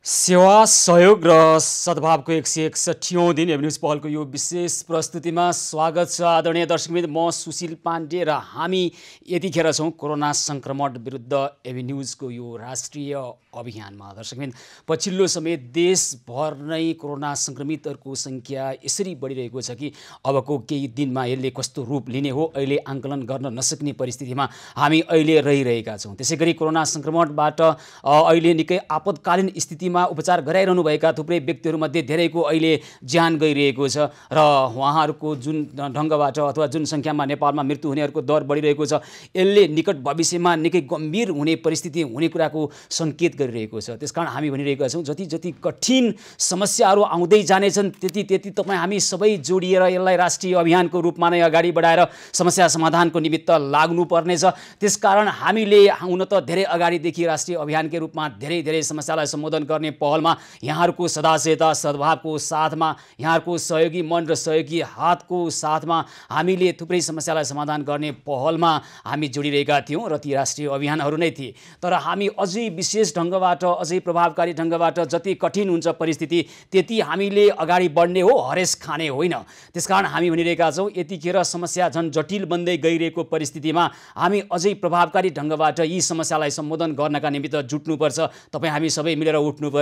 सेवा सहयोग र सद्भावको 161औं दिन एभि न्युज पहलको यो विशेष प्रस्तुतिमा स्वागत छ। आदरणीय दर्शकवृन्द, म सुशील पाण्डे र हामी यतिखेर छौँ कोरोना संक्रमण विरुद्ध एभि न्युजको यो राष्ट्रिय अभियानमा। दर्शकवृन्द, पछिल्लो समय देशभर नै कोरोना संक्रमितहरूको संख्या यसरी बढिरहेको छ कि अबको केही दिनमा यसले कस्तो रूप लिने हो अहिले आंकलन गर्न नसक्ने परिस्थितिमा हामी अहिले रहिरहेका छौँ। त्यसैगरी कोरोना संक्रमणबाट अहिले निकै आपतकालीन स्थितिमा उपचार गराइरहनुभएका थुप्रै व्यक्तिहरूमध्ये धेरैको अहिले ज्यान गइरहेको छ र उहाँहरूको जुन ढङ्गबाट अथवा जुन सङ्ख्यामा नेपालमा मृत्यु हुनेहरूको दर बढिरहेको छ, यसले निकट भविष्यमा निकै गम्भीर हुने परिस्थिति हुने कुराको सङ्केत गरिरहेको छ। त्यसकारण हामी भनिरहेका छौँ, जति जति कठिन समस्याहरू आउँदै जानेछन् त्यति त्यति तपाईँ हामी सबै जोडिएर यसलाई राष्ट्रिय अभियानको रूपमा नै अगाडि बढाएर समस्या समाधानको निमित्त लाग्नुपर्नेछ। त्यसकारण हामीले हुन त धेरै अगाडिदेखि राष्ट्रिय अभियानकै रूपमा धेरै समस्यालाई सम्बोधन गर्ने पहलमा यहाँहरूको सदाशयता सद्भावको साथमा, यहाँहरूको सहयोगी मन र सहयोगी हातको साथमा हामीले थुप्रै समस्यालाई समाधान गर्ने पहलमा हामी जोडिरहेका थियौँ र ती राष्ट्रिय अभियानहरू नै थिए। तर हामी अझै विशेष ढङ्गबाट, अझै प्रभावकारी ढङ्गबाट जति कठिन हुन्छ परिस्थिति त्यति हामीले अगाडि बढ्ने हो, हरेस खाने होइन। त्यसकारण हामी भनिरहेका छौँ, यतिखेर समस्या झन् जटिल बन्दै गइरहेको परिस्थितिमा हामी अझै प्रभावकारी ढङ्गबाट यी समस्यालाई सम्बोधन गर्नका निमित्त जुट्नुपर्छ। तपाईँ हामी सबै मिलेर उठ्नुपर्छ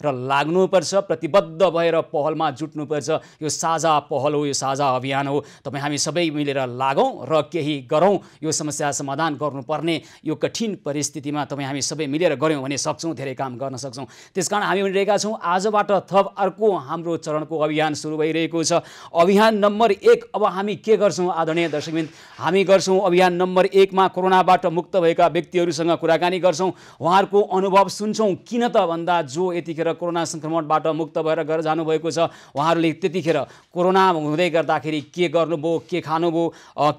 र लाग्नुपर्छ, प्रतिबद्ध भएर पहलमा जुट्नुपर्छ। यो साझा पहल हो, यो साझा अभियान हो। तपाईँ हामी सबै मिलेर लागौँ र केही गरौँ। यो समस्या समाधान गर्नुपर्ने यो कठिन परिस्थितिमा तपाईँ हामी सबै मिलेर गऱ्यौँ भने सक्छौँ, धेरै काम गर्न सक्छौँ। त्यसकारण हामी भनिरहेका छौँ, आजबाट थप अर्को हाम्रो चरणको अभियान सुरु भइरहेको छ। अभियान नम्बर 1 अब हामी के गर्छौँ आदरणीय दर्शकवृन्द? हामी गर्छौँ अभियान नम्बर 1 मा कोरोनाबाट मुक्त भएका व्यक्तिहरूसँग कुराकानी गर्छौँ, उहाँहरूको अनुभव सुन्छौँ। किन त भन्दा जो यतिखेर कोरोना संक्रमणबाट मुक्त भएर घर जानुभएको छ, उहाँहरूले त्यतिखेर कोरोना हुँदै गर्दाखेरि के गर्नुभयो, के खानुभयो,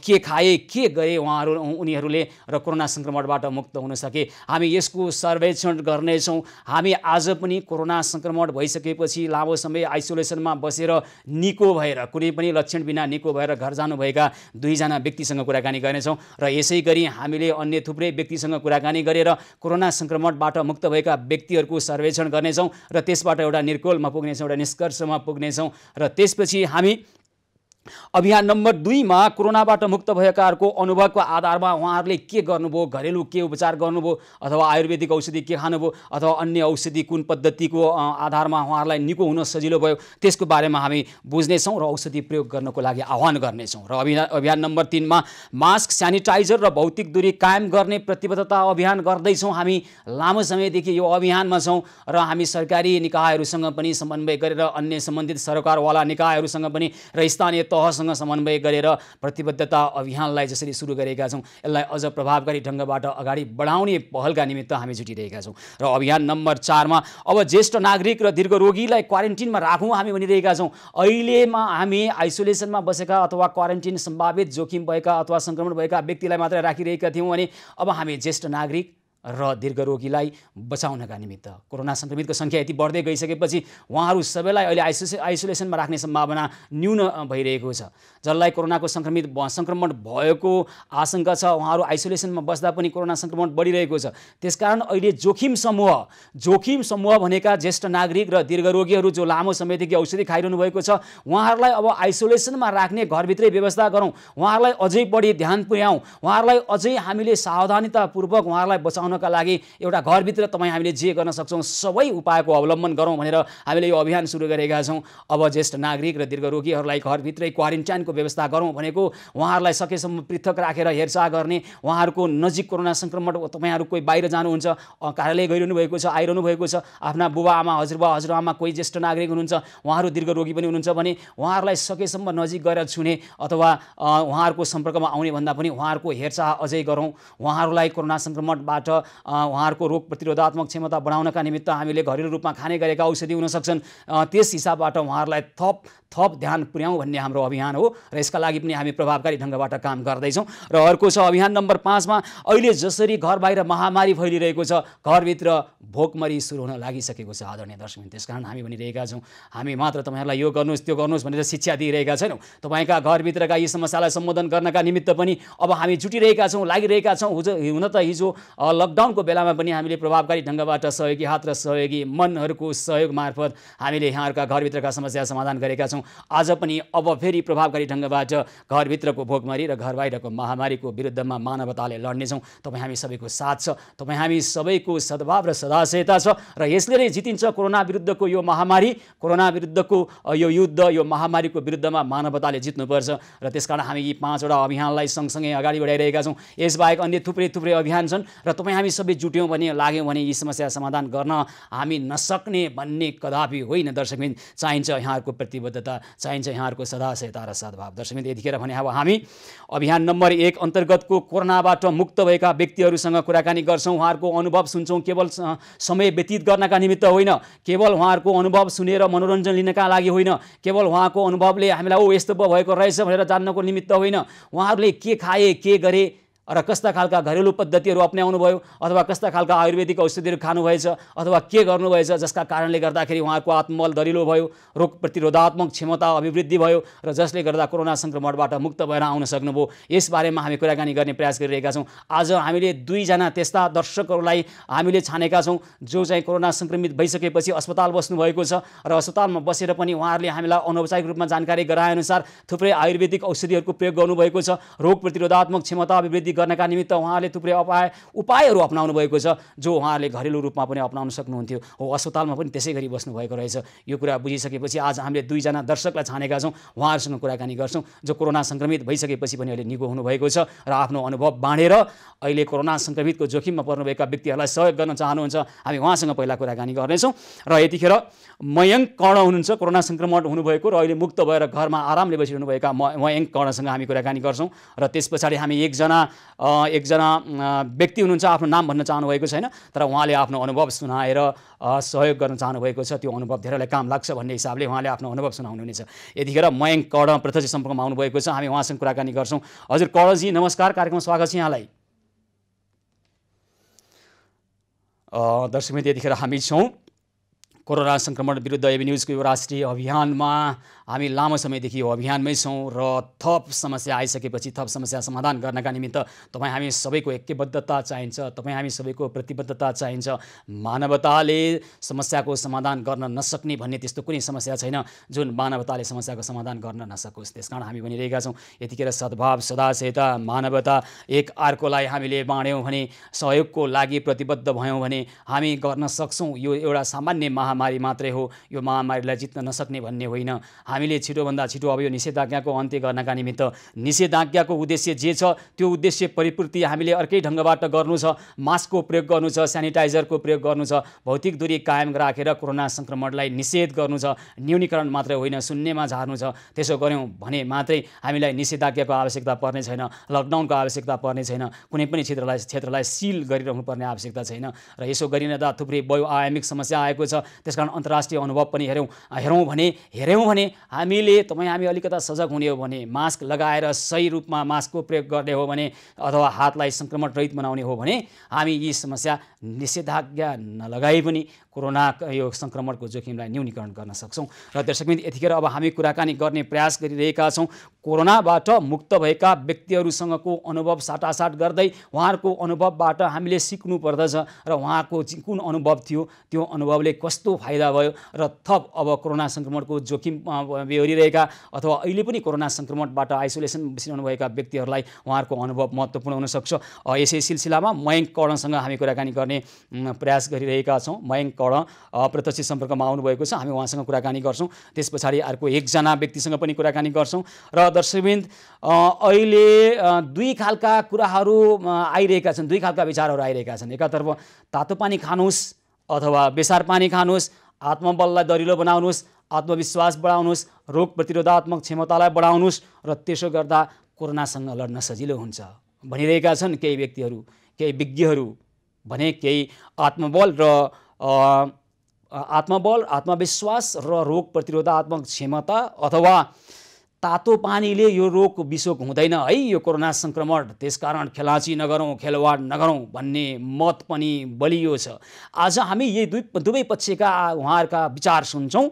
के खाए, के गरे उनीहरूले र कोरोना संक्रमणबाट मुक्त हुन सके। हामी यसको सर्वेक्षण गर्नेछौँ। हामी आज पनि कोरोना संक्रमण भइसकेपछि लामो समय आइसोलेसनमा बसेर निको भएर, कुनै पनि लक्षण बिना निको भएर घर जानुभएका 2 जना व्यक्तिसँग कुराकानी गर्नेछौँ र यसै गरी हामीले अन्य थुप्रै व्यक्तिसँग कुराकानी गरेर कोरोना संक्रमणबाट मुक्त भएका व्यक्तिहरूको सर्वेक्षण गर्नेछौँ र त्यसबाट एउटा निर्कोलमा पुग्नेछौँ, एउटा निष्कर्षमा पुग्नेछौँ र त्यसपछि हामी अभियान नम्बर 2 मा कोरोनाबाट मुक्त भएकाहरूको अनुभवको आधारमा उहाँहरूले के गर्नुभयो, घरेलु के उपचार गर्नुभयो अथवा आयुर्वेदिक औषधि के खानुभयो अथवा अन्य औषधि कुन पद्धतिको आधारमा उहाँहरूलाई निको हुन सजिलो भयो, त्यसको बारेमा हामी बुझ्नेछौँ र औषधि प्रयोग गर्नको लागि आह्वान गर्नेछौँ। र अभियान नम्बर 3 मा मास्क, स्यानिटाइजर र भौतिक दूरी कायम गर्ने प्रतिबद्धता अभियान गर्दैछौँ। हामी लामो समयदेखि यो अभियानमा छौँ र हामी सरकारी निकायहरूसँग पनि समन्वय गरेर, अन्य सम्बन्धित सरकारवाला निकायहरूसँग पनि र स्थानीय तहसँग समन्वय गरेर प्रतिबद्धता अभियानलाई जसरी सुरु गरेका छौँ, यसलाई अझ प्रभावकारी ढङ्गबाट अगाडि बढाउने पहलका निमित्त हामी जुटिरहेका छौँ। र अभियान नम्बर 4 मा अब ज्येष्ठ नागरिक र दीर्घ रोगीलाई क्वारेन्टिनमा राखौँ हामी भनिरहेका छौँ। अहिलेमा हामी आइसोलेसनमा बसेका अथवा क्वारेन्टिन सम्भावित जोखिम भएका अथवा सङ्क्रमण भएका व्यक्तिलाई मात्र राखिरहेका थियौँ भने अब हामी ज्येष्ठ नागरिक र दीर्घ रोगीलाई बचाउनका निमित्त, कोरोना संक्रमितको सङ्ख्या यति बढ्दै गइसकेपछि उहाँहरू सबैलाई अहिले आइसोलेसनमा राख्ने सम्भावना न्यून भइरहेको छ। जसलाई कोरोनाको सङ्क्रमण भएको आशंका छ, उहाँहरू आइसोलेसनमा बस्दा पनि कोरोना सङ्क्रमण बढिरहेको छ। त्यसकारण अहिले जोखिम समूह भनेका ज्येष्ठ नागरिक र दीर्घ रोगीहरू जो लामो समयदेखि औषधि खाइरहनु भएको छ, उहाँहरूलाई अब आइसोलेसनमा राख्ने, घरभित्रै व्यवस्था गरौँ, उहाँहरूलाई अझै बढी ध्यान पुर्याउँ, उहाँहरूलाई अझै हामीले सावधानीतापूर्वक उहाँहरूलाई बचाउनका लागि एउटा घरभित्र तपाईँ हामीले जे गर्न सक्छौँ सबै उपायको अवलम्बन गरौँ भनेर हामीले यो अभियान सुरु गरेका छौँ। अब ज्येष्ठ नागरिक र दीर्घ रोगीहरूलाई घरभित्रै क्वारेन्टाइनको व्यवस्था गरौँ भनेको उहाँहरूलाई सकेसम्म पृथक राखेर हेरचाह गर्ने, उहाँहरूको नजिक कोरोना सङ्क्रमण तपाईँहरू कोही बाहिर जानुहुन्छ, कार्यालय गइरहनु भएको छ, आइरहनु भएको छ, आफ्ना बुबा आमा, हजुरबा हजुरआमा कोही ज्येष्ठ नागरिक हुनुहुन्छ, उहाँहरू दीर्घ रोगी पनि हुनुहुन्छ भने उहाँहरूलाई सकेसम्म नजिक गएर छुने अथवा उहाँहरूको सम्पर्कमा आउने भन्दा पनि उहाँहरूको हेरचाह अझै गरौँ। उहाँहरूलाई कोरोना सङ्क्रमणबाट उहाँहरूको रोग प्रतिरोधात्मक क्षमता बढाउनका निमित्त हामीले घरेलु रूपमा खाने गरेका औषधि हुन सक्छन्, त्यस हिसाबबाट उहाँहरूलाई थप ध्यान पुर्याउँ भन्ने हाम्रो अभियान हो र यसका लागि पनि हामी प्रभावकारी ढङ्गबाट काम गर्दैछौँ। र अर्को छ अभियान नम्बर 5 मा अहिले जसरी घर बाहिर महामारी फैलिरहेको छ, घरभित्र भोकमरी सुरु हुन लागिसकेको छ आदरणीय दर्शकवृन्द। त्यसकारण हामी भनिरहेका छौँ, हामी मात्र तपाईँहरूलाई यो गर्नुहोस् त्यो गर्नुहोस् भनेर शिक्षा दिइरहेका छैनौँ। तपाईँका घरभित्रका यी समस्यालाई सम्बोधन गर्नका निमित्त पनि अब हामी जुटिरहेका छौँ, लागिरहेका छौँ। हुन त हिजो लकडाउनको बेलामा पनि हामीले प्रभावकारी ढङ्गबाट सहयोगी हात र सहयोगी मनहरूको सहयोग मार्फत हामीले यहाँहरूका घरभित्रका समस्या समाधान गरेका छौँ। आज पनि अब फेरि प्रभावकारी ढङ्गबाट घरभित्रको भोकमरी र घर बाहिरको महामारीको विरुद्धमा मानवताले लड्नेछौँ। तपाईँ हामी सबैको साथ छ, तपाईँ हामी सबैको सद्भाव र सदाशयता छ र यसले नै जितिन्छ कोरोना विरुद्धको यो महामारी, कोरोना विरुद्धको यो युद्ध, यो महामारीको विरुद्धमा मानवताले जित्नुपर्छ। र त्यसकारण हामी यी 5वटा अभियानलाई सँगसँगै अगाडि बढाइरहेका छौँ। यसबाहेक अन्य थुप्रै अभियान छन् र तपाईँ हामी सबै जुट्यौँ भने, लाग्यौँ भने यी समस्या समाधान गर्न हामी नसक्ने भन्ने कदापि होइन। दर्शकबिन, चाहिन्छ यहाँहरूको प्रतिबद्धता, चाहिन्छ यहाँहरूको सदाशयता र सद्भाव। दर्शकबिन, यतिखेर भने अब हामी अभियान नम्बर 1 अन्तर्गतको कोरोनाबाट मुक्त भएका व्यक्तिहरूसँग कुराकानी गर्छौँ, उहाँहरूको अनुभव सुन्छौँ। केवल समय व्यतीत गर्नका निमित्त होइन, केवल उहाँहरूको अनुभव सुनेर मनोरञ्जन लिनका लागि होइन, केवल उहाँको अनुभवले हामीलाई यस्तो भएको रहेछ भनेर जान्नको निमित्त होइन। उहाँहरूले के खाए, के गरे र कस्ता खालका घरेलु पद्धतिहरू अपनाउनु भयो अथवा कस्ता खालका आयुर्वेदिक औषधिहरू खानुभएछ अथवा के गर्नुभएछ जसका कारणले गर्दाखेरि उहाँहरूको आत्मबल दरिलो भयो, रोग प्रतिरोधात्मक क्षमता अभिवृद्धि भयो र जसले गर्दा कोरोना सङ्क्रमणबाट मुक्त भएर आउन सक्नुभयो। यसबारेमा हामी कुराकानी गर्ने प्रयास गरिरहेका छौँ। आज हामीले 2 जना त्यस्ता दर्शकहरूलाई हामीले छानेका छौँ जो चाहिँ कोरोना सङ्क्रमित भइसकेपछि अस्पताल बस्नुभएको छ र अस्पतालमा बसेर पनि उहाँहरूले हामीलाई अनौपचारिक रूपमा जानकारी गराएअनुसार थुप्रै आयुर्वेदिक औषधिहरूको प्रयोग गर्नुभएको छ। रोग प्रतिरोधात्मक क्षमता अभिवृद्धि गर्नका निमित्त उहाँले थुप्रै उपायहरू अपनाउनु भएको छ जो उहाँहरूले घरेलु रूपमा पनि अपनाउन सक्नुहुन्थ्यो। अस्पतालमा पनि त्यसै गरी बस्नुभएको रहेछ। यो कुरा बुझिसकेपछि आज हामीले 2 जना दर्शकलाई छानेका छौँ, उहाँहरूसँग कुराकानी गर्छौँ जो कोरोना सङ्क्रमित भइसकेपछि पनि अहिले निको हुनुभएको छ र आफ्नो अनुभव बाँडेर अहिले कोरोना सङ्क्रमितको जोखिममा पर्नुभएका व्यक्तिहरूलाई सहयोग गर्न चाहनुहुन्छ। हामी उहाँसँग पहिला कुराकानी गर्नेछौँ र यतिखेर मयङ्क कर्ण हुनुहुन्छ, कोरोना सङ्क्रमण हुनुभएको र अहिले मुक्त भएर घरमा आरामले बसिरहनुभएका मयङ्क कर्णसँग हामी कुराकानी गर्छौँ र त्यस पछाडि हामी एकजना व्यक्ति हुनुहुन्छ, आफ्नो नाम भन्न चाहनुभएको छैन तर उहाँले आफ्नो अनुभव सुनाएर सहयोग गर्न चाहनुभएको छ। त्यो अनुभव धेरैलाई काम लाग्छ भन्ने हिसाबले उहाँले आफ्नो अनुभव सुनाउनुहुनेछ। यतिखेर मयङ्क कर्ण प्रत्यक्ष सम्पर्कमा आउनुभएको छ, हामी उहाँसँग कुराकानी गर्छौँ। हजुर कर्णजी नमस्कार, कार्यक्रममा स्वागत छ यहाँलाई। दर्शकबिन, यतिखेर हामी छौँ कोरोना सङ्क्रमण विरुद्ध एबी न्युजको यो राष्ट्रिय अभियानमा। हामी लामो समयदेखि यो अभियानमै छौँ र थप समस्या आइसकेपछि थप समस्या समाधान गर्नका निमित्त तपाईँ हामी सबैको ऐक्यबद्धता चाहिन्छ, तपाईँ हामी सबैको प्रतिबद्धता चाहिन्छ। मानवताले समस्याको समाधान गर्न नसक्ने भन्ने त्यस्तो कुनै समस्या छैन जुन मानवताले समस्याको समाधान गर्न नसकोस्। त्यसकारण हामी भनिरहेका छौँ यतिखेर सद्भाव, सदाशयता, मानवता एक अर्कोलाई हामीले बाँड्यौँ भने, सहयोगको लागि प्रतिबद्ध भयौँ भने हामी गर्न सक्छौँ। यो एउटा सामान्य महामारी मात्रै हो, यो महामारीलाई जित्न नसक्ने भन्ने होइन। हामीले छिटोभन्दा छिटो अब यो निषेधाज्ञाको अन्त्य गर्नका निमित्त निषेधाज्ञाको उद्देश्य जे छ त्यो उद्देश्य परिपूर्ति हामीले अर्कै ढङ्गबाट गर्नु छ। मास्कको प्रयोग गर्नु छ, सेनिटाइजरको प्रयोग गर्नु छ, भौतिक दूरी कायम राखेर कोरोना सङ्क्रमणलाई निषेध गर्नु छ। न्यूनीकरण मात्रै होइन, शून्यमा झार्नु छ। त्यसो गऱ्यौँ भने मात्रै हामीलाई निषेधाज्ञाको आवश्यकता पर्ने छैन, लकडाउनको आवश्यकता पर्ने छैन, कुनै पनि क्षेत्रलाई सिल गरिरहनु पर्ने आवश्यकता छैन। र यसो गरिरहँदा थुप्रै बहुआयामिक समस्या आएको छ। त्यसकारण अन्तर्राष्ट्रिय अनुभव पनि हेरौँ भने हामीले हामी अलिकता सजग हुने हो भने, मास्क लगाएर सही रूपमा मास्कको प्रयोग गर्ने हो भने अथवा हातलाई सङ्क्रमण रहित बनाउने हो भने हामी यी समस्या निषेधाज्ञा नलगाई पनि कोरोना यो सङ्क्रमणको जोखिमलाई न्यूनीकरण गर्न सक्छौँ। र दर्शकबिन, यतिखेर अब हामी कुराकानी गर्ने प्रयास गरिरहेका छौँ कोरोनाबाट मुक्त भएका व्यक्तिहरूसँगको अनुभव साटासाट गर्दै उहाँहरूको अनुभवबाट हामीले सिक्नु पर्दछ र उहाँको कुन अनुभव थियो, त्यो अनुभवले कस्तो फाइदा भयो र थप अब कोरोना सङ्क्रमणको जोखिम बेहोरिरहेका अथवा अहिले पनि कोरोना सङ्क्रमणबाट आइसोलेसन बसिरहनुभएका व्यक्तिहरूलाई उहाँहरूको अनुभव महत्त्वपूर्ण हुनसक्छ। यसै सिलसिलामा मयङ्क कर्णसँग हामी कुराकानी गर्ने प्रयास गरिरहेका छौँ। मयङ्क कर्ण प्रत्यक्ष सम्पर्कमा आउनुभएको छ, हामी उहाँसँग कुराकानी गर्छौँ। त्यस पछाडि अर्को एकजना व्यक्तिसँग पनि कुराकानी गर्छौँ। र दर्शकबिन, अहिले 2 खालका कुराहरू आइरहेका छन्, 2 खालका विचारहरू आइरहेका छन्। एकातर्फ तातो पानी खानुहोस् अथवा बेसार पानी खानुहोस्, आत्मबललाई दरिलो बनाउनुहोस्, आत्मविश्वास बढाउनुहोस्, रोग प्रतिरोधात्मक क्षमतालाई बढाउनुहोस् र त्यसो गर्दा कोरोनासँग लड्न सजिलो हुन्छ भनिरहेका छन् केही व्यक्तिहरू, केही विज्ञहरू भने। केही आत्मबल, आत्मविश्वास र रोग प्रतिरोधात्मक क्षमता अथवा तातो पानीले यो रोग विषोक हुँदैन है यो कोरोना सङ्क्रमण, त्यसकारण खेलाँची नगरौँ, खेलवाड नगरौँ भन्ने मत पनि बलियो छ। आज हामी यही दुवै पक्षका उहाँहरूका विचार सुन्छौँ।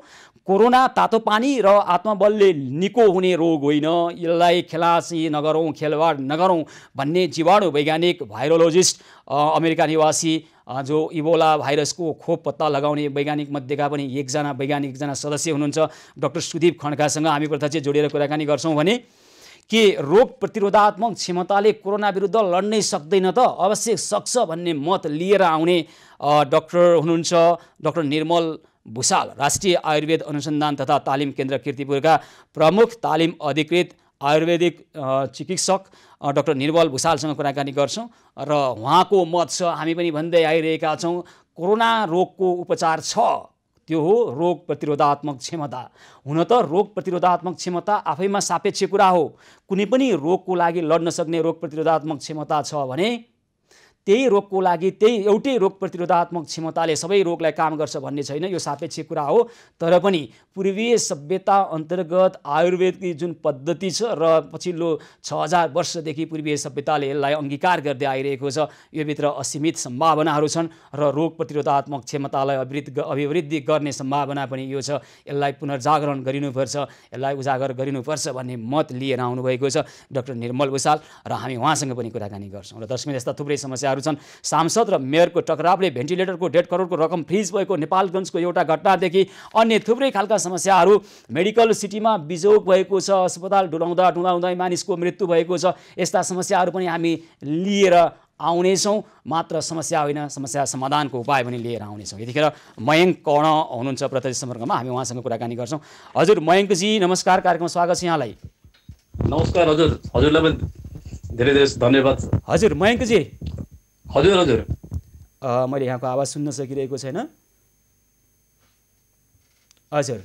कोरोना तातो पानी र आत्मबलले निको हुने रोग होइन, यसलाई खेलासी नगरौँ, खेलवाड नगरौँ भन्ने जीवाणु वैज्ञानिक भाइरोलोजिस्ट अमेरिका निवासी जो इबोला भाइरसको खोप पत्ता लगाउने वैज्ञानिक मध्येका पनि एकजना सदस्य हुनुहुन्छ डाक्टर सुदीप खड्कासँग हामी प्रत्यक्ष जोडिएर कुराकानी गर्छौँ भने के रोग प्रतिरोधात्मक क्षमताले कोरोना विरुद्ध लड्नै सक्दैन त? अवश्य सक्छ भन्ने मत लिएर आउने डाक्टर हुनुहुन्छ डाक्टर निर्मल भुसाल, राष्ट्रिय आयुर्वेद अनुसन्धान तथा तालिम केन्द्र कीर्तिपुरका प्रमुख तालिम अधिकृत आयुर्वेदिक चिकित्सक डाक्टर निर्मल भुसालसँग कुराकानी गर्छौँ र उहाँको मत छ, हामी पनि भन्दै आइरहेका छौँ, कोरोना रोगको उपचार छ, त्यो हो रोग प्रतिरोधात्मक क्षमता। हुन त रोग प्रतिरोधात्मक क्षमता आफैमा सापेक्ष कुरा हो। कुनै पनि रोगको लागि लड्न सक्ने रोग प्रतिरोधात्मक क्षमता छ भने त्यही रोगको लागि त्यही एउटै रोग प्रतिरोधात्मक क्षमताले सबै रोगलाई काम गर्छ भन्ने छैन, यो सापेक्ष कुरा हो। तर पनि पूर्वीय सभ्यता अन्तर्गत आयुर्वेदकी जुन पद्धति छ र पछिल्लो 6000 वर्षदेखि पूर्वीय सभ्यताले यसलाई अङ्गीकार गर्दै आइरहेको छ, यो भित्र असीमित सम्भावनाहरू छन् र रोग प्रतिरोधात्मक क्षमतालाई अभिवृद्धि गर्ने सम्भावना पनि यो छ। यसलाई पुनर्जागरण गरिनुपर्छ, यसलाई उजागर गरिनुपर्छ भन्ने मत लिएर आउनुभएको छ डाक्टर निर्मल भुसाल र हामी उहाँसँग पनि कुराकानी गर्छौँ। र दर्शक यस्ता थुप्रै समस्याहरू छन्। सांसद र मेयरको टकरावले भेन्टिलेटरको 1.5 करोडको रकम फ्रिज भएको नेपालगञ्जको एउटा घटनादेखि अन्य थुप्रै खालका समस्याहरू, मेडिकल सिटीमा बिजोग भएको छ, अस्पताल डुलाउँदै मानिसको मृत्यु भएको छ, यस्ता समस्याहरू पनि हामी लिएर आउनेछौँ। मात्र समस्या होइन, समस्या समाधानको उपाय पनि लिएर आउनेछौँ। यतिखेर मयङ्क कर्ण हुनुहुन्छ प्रत्यक्ष सम्पर्कमा, हामी उहाँसँग कुराकानी गर्छौँ। हजुर मयङ्कजी नमस्कार, कार्यक्रममा स्वागत छ यहाँलाई। नमस्कार हजुर, हजुरलाई पनि धेरै धेरै धन्यवाद। हजुर मयङ्कजी। हजुर मैले यहाँको आवाज सुन्न सकिरहेको छैन। हजुर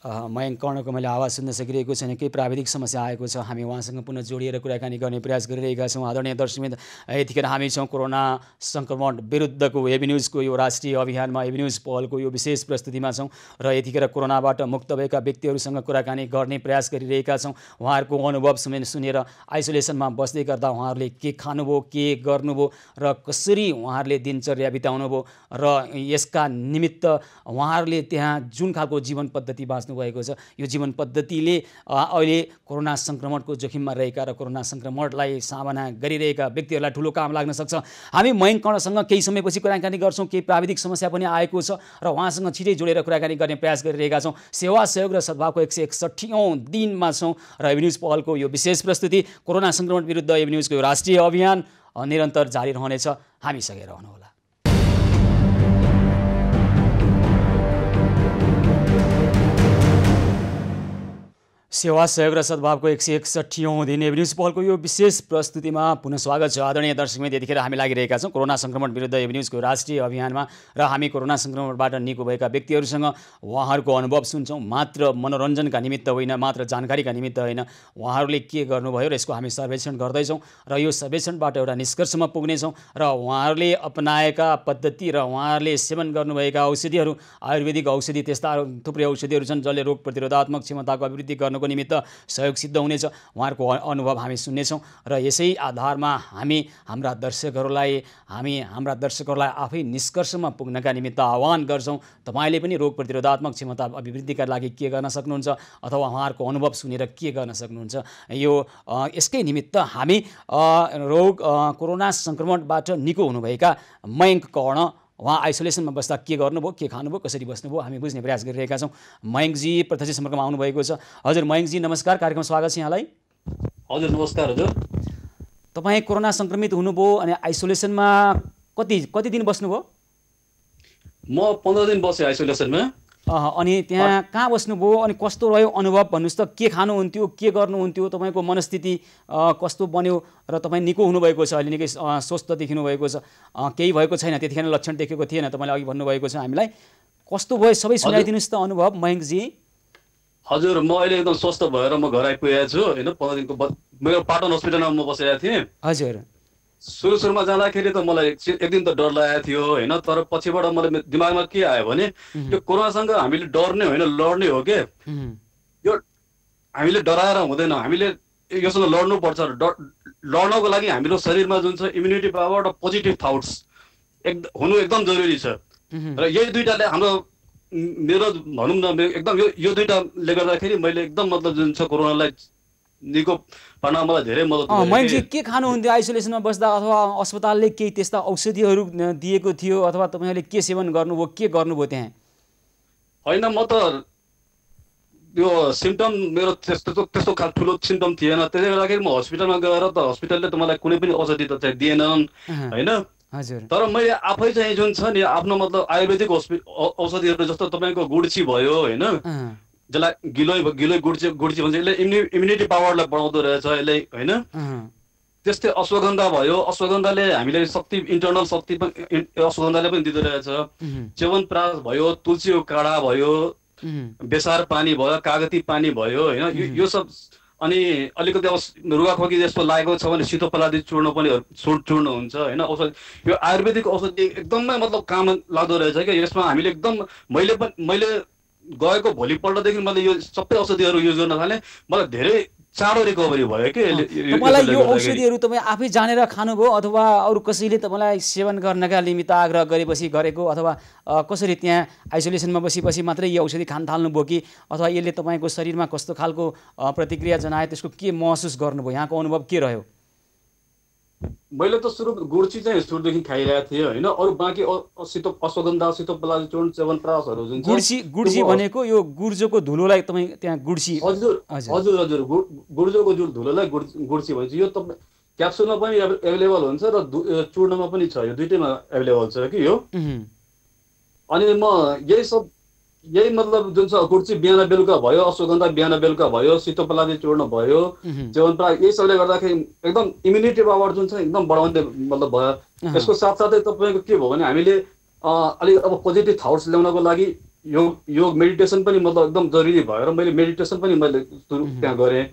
मयङ्क कर्णको मैले आवाज सुन्न सकिरहेको छैन, केही प्राविधिक समस्या आएको छ। हामी उहाँसँग पुनः जोडिएर कुराकानी गर्ने प्रयास गरिरहेका छौँ। आदरणीय दर्शकवृन्द, यतिखेर हामी छौँ कोरोना सङ्क्रमण विरुद्धको एभिन्युजको यो राष्ट्रिय अभियानमा, एभिन्युज पहलको यो विशेष प्रस्तुतिमा छौँ र यतिखेर कोरोनाबाट मुक्त भएका व्यक्तिहरूसँग कुराकानी गर्ने प्रयास गरिरहेका छौँ। उहाँहरूको अनुभव सुनेर आइसोलेसनमा बस्दै गर्दा उहाँहरूले के खानुभयो, के गर्नुभयो र कसरी उहाँहरूले दिनचर्या बिताउनुभयो र यसका निमित्त उहाँहरूले त्यहाँ जुन खालको जीवन पद्धति भएको छ, यो जीवन पद्धतिले अहिले कोरोना सङ्क्रमणको जोखिममा रहेका र कोरोना सङ्क्रमणलाई सामना गरिरहेका व्यक्तिहरूलाई ठुलो काम लाग्न सक्छ। हामी मयङ्क कर्णसँग केही समयपछि कुराकानी गर्छौँ। केही प्राविधिक समस्या पनि आएको छ र उहाँसँग छिटै जोडेर कुराकानी गर्ने प्रयास गरिरहेका छौँ। सेवा सहयोग र सद्भावको 161औं दिनमा छौँ र एभिन्युज पहलको यो विशेष प्रस्तुति कोरोना सङ्क्रमण विरुद्ध एभिन्युजको यो राष्ट्रिय अभियान निरन्तर जारी रहनेछ। हामीसँगै रहनुहोला। सेवा सहयोग र सद्भावको 161औं दिन एभिन्युज पहलको यो विशेष प्रस्तुतिमा पुनः स्वागत छ। आदरणीय दर्शकवृन्द, यतिखेर हामी लागिरहेका छौँ कोरोना सङ्क्रमण विरुद्ध एभिन्युजको राष्ट्रिय अभियानमा र हामी कोरोना सङ्क्रमणबाट निको भएका व्यक्तिहरूसँग उहाँहरूको अनुभव सुन्छौँ। मात्र मनोरञ्जनका निमित्त होइन, मात्र जानकारीका निमित्त होइन, उहाँहरूले के गर्नुभयो र यसको हामी सर्वेक्षण गर्दैछौँ र यो सर्वेक्षणबाट एउटा निष्कर्षमा पुग्नेछौँ र उहाँहरूले अपनाएका पद्धति र उहाँहरूले सेवन गर्नुभएका औषधिहरू, आयुर्वेदिक औषधि, त्यस्ता थुप्रै औषधिहरू छन् जसले रोग प्रतिरोधात्मक क्षमताको अभिवृद्धि गर्नको निमित्त सहयोग सिद्ध हुनेछ। उहाँहरूको अनुभव हामी सुन्नेछौँ र यसै आधारमा हामी हाम्रा दर्शकहरूलाई आफै निष्कर्षमा पुग्नका निमित्त आह्वान गर्छौँ। तपाईँले पनि रोग प्रतिरोधात्मक क्षमता अभिवृद्धिका लागि के गर्न सक्नुहुन्छ अथवा उहाँहरूको अनुभव सुनेर के गर्न सक्नुहुन्छ, यो यसकै निमित्त हामी कोरोना सङ्क्रमणबाट निको हुनुभएका मयङ्क कर्ण, उहाँ आइसोलेसनमा बस्दा के गर्नुभयो, के खानुभयो, कसरी बस्नुभयो, हामी बुझ्ने प्रयास गरिरहेका छौँ। मयङ्कजी प्रत्यक्ष सम्पर्कमा आउनुभएको छ। हजुर मयङ्कजी नमस्कार, कार्यक्रममा स्वागत छ यहाँलाई। हजुर नमस्कार हजुर। तपाईँ कोरोना सङ्क्रमित हुनुभयो अनि आइसोलेसनमा कति दिन बस्नुभयो? म 15 दिन बसेँ आइसोलेसनमा। अनि त्यहाँ कहाँ बस्नुभयो अनि कस्तो रह्यो अनुभव भन्नुहोस् त? के खानुहुन्थ्यो, के गर्नुहुन्थ्यो, तपाईँको मनस्थिति कस्तो बन्यो र तपाईँ निको हुनुभएको छ, अहिले निकै स्वस्थ देखिनु भएको छ, केही भएको छैन, त्यतिखेर लक्षण देखेको थिएन, तपाईँले अघि भन्नुभएको छ हामीलाई, कस्तो भयो सबै सुनाइदिनुहोस् त अनुभव मयङ्कजी। हजुर म अहिले एकदम स्वस्थ भएर म घर आइपुगेको छु होइन। 15 दिनको मेरो पाटन हस्पिटलमा म बसेको थिएँ। हजुर सुरुमा जाँदाखेरि त मलाई एक दिन त डर लागेको थियो होइन, तर पछिबाट मलाई दिमागमा के आयो भने यो कोरोनासँग हामीले डर्ने होइन, लड्ने हो के। यो हामीले डराएर हुँदैन, हामीले योसँग लड्नुपर्छ। लड्नको लागि हाम्रो शरीरमा जुन छ इम्युनिटी पावर र पोजिटिभ थट्स हुनु एकदम जरुरी छ। र यही दुईटाले हाम्रो मेरो भनौँ न एकदम यो दुईटाले गर्दाखेरि मैले एकदम मतलब जुन छ कोरोनालाई निको पार्न मलाई धेरै मद्दत गर्यो। मयङ्कजी के खानुहुन्थ्यो आइसोलेसनमा बस्दा, अथवा अस्पतालले केही त्यस्ता औषधिहरू दिएको थियो, अथवा तपाईँहरूले के सेवन गर्नुभयो, के गर्नुभयो त्यहाँ? होइन, म त यो सिम्टम मेरो त्यस्तो ठुलो सिम्टम थिएन, त्यसले गर्दाखेरि म हस्पिटलमा गएर त हस्पिटलले त मलाई कुनै पनि औषधि त चाहिँ दिएनन् होइन। हजुर। तर मैले आफै चाहिँ जुन छ नि आफ्नो मतलब आयुर्वेदिक औषधिहरू जस्तो तपाईँको गुड्ची भयो होइन, जसलाई गिलोय गुड्ची भन्छ, यसले इम्युनिटी पावरलाई बढाउँदो रहेछ यसले होइन। त्यस्तै अश्वगन्धा भयो, अश्वगन्धाले हामीले शक्ति, इन्टर्नल शक्ति पनि अश्वगन्धाले पनि दिँदो रहेछ। च्यवनप्राश भयो, तुलसीको काँडा भयो, बेसार पानी भयो, कागती पानी भयो होइन, यो सब। अनि अलिकति अब रुगाखोकी जस्तो लागेको छ भने सितोपलादी चूर्ण पनि चूर्ण हुन्छ होइन। औषधि यो आयुर्वेदिक औषधि एकदमै मतलब काम लाग्दो रहेछ क्या। यसमा हामीले एकदम मैले गएको भोलिपल्टदेखि मैले यो सबै औषधिहरू युज गर्न थालेँ, मलाई धेरै चाँडो रिकभरी भयो कि। तपाईँलाई यो औषधिहरू तपाईँ आफै जानेर खानुभयो, अथवा अरू कसैले तपाईँलाई सेवन गर्नका निमित्त आग्रह गरेपछि गरेको, अथवा कसरी त्यहाँ आइसोलेसनमा बसेपछि मात्रै यो औषधि खान थाल्नुभयो कि, अथवा यसले तपाईँको शरीरमा कस्तो खालको प्रतिक्रिया जनायो, त्यसको के महसुस गर्नुभयो, यहाँको अनुभव के रह्यो? मैले त गुड्ची चाहिँ सुरुदेखि खाइरहेको थिएँ होइन। अरू बाँकी अश्वगन्धा, सितोपलादी चूर्ण, च्यवनप्राशहरू जुन छ। गुड्ची भनेको यो गुर्जोको धुलोलाई तपाईँ त्यहाँ गुड्ची? हजुर हजुर हजुर, गुर्जोको जुन धुलोलाई गुड्ची भन्छ। यो तपाईँ क्याप्सुलमा पनि एभाइलेबल हुन्छ र चूर्णमा पनि छ, यो दुइटैमा एभाइलेबल छ कि यो। अनि म यही मतलब जुन छ गुड्ची बिहान बेलुका भयो, अश्वगन्धा बिहान बेलुका भयो, सितोपलादी चूर्ण भयो, च्यवनप्राश, यही सबले गर्दाखेरि एकदम इम्युनिटी पावर जुन छ एकदम बढाउने मतलब भयो। यसको साथसाथै तपाईँको के भयो भने हामीले अलिक अब पोजिटिभ थट्स ल्याउनको लागि योग मेडिटेसन पनि मतलब एकदम जरुरी भयो र मैले मेडिटेसन पनि मैले त्यहाँ गरेँ।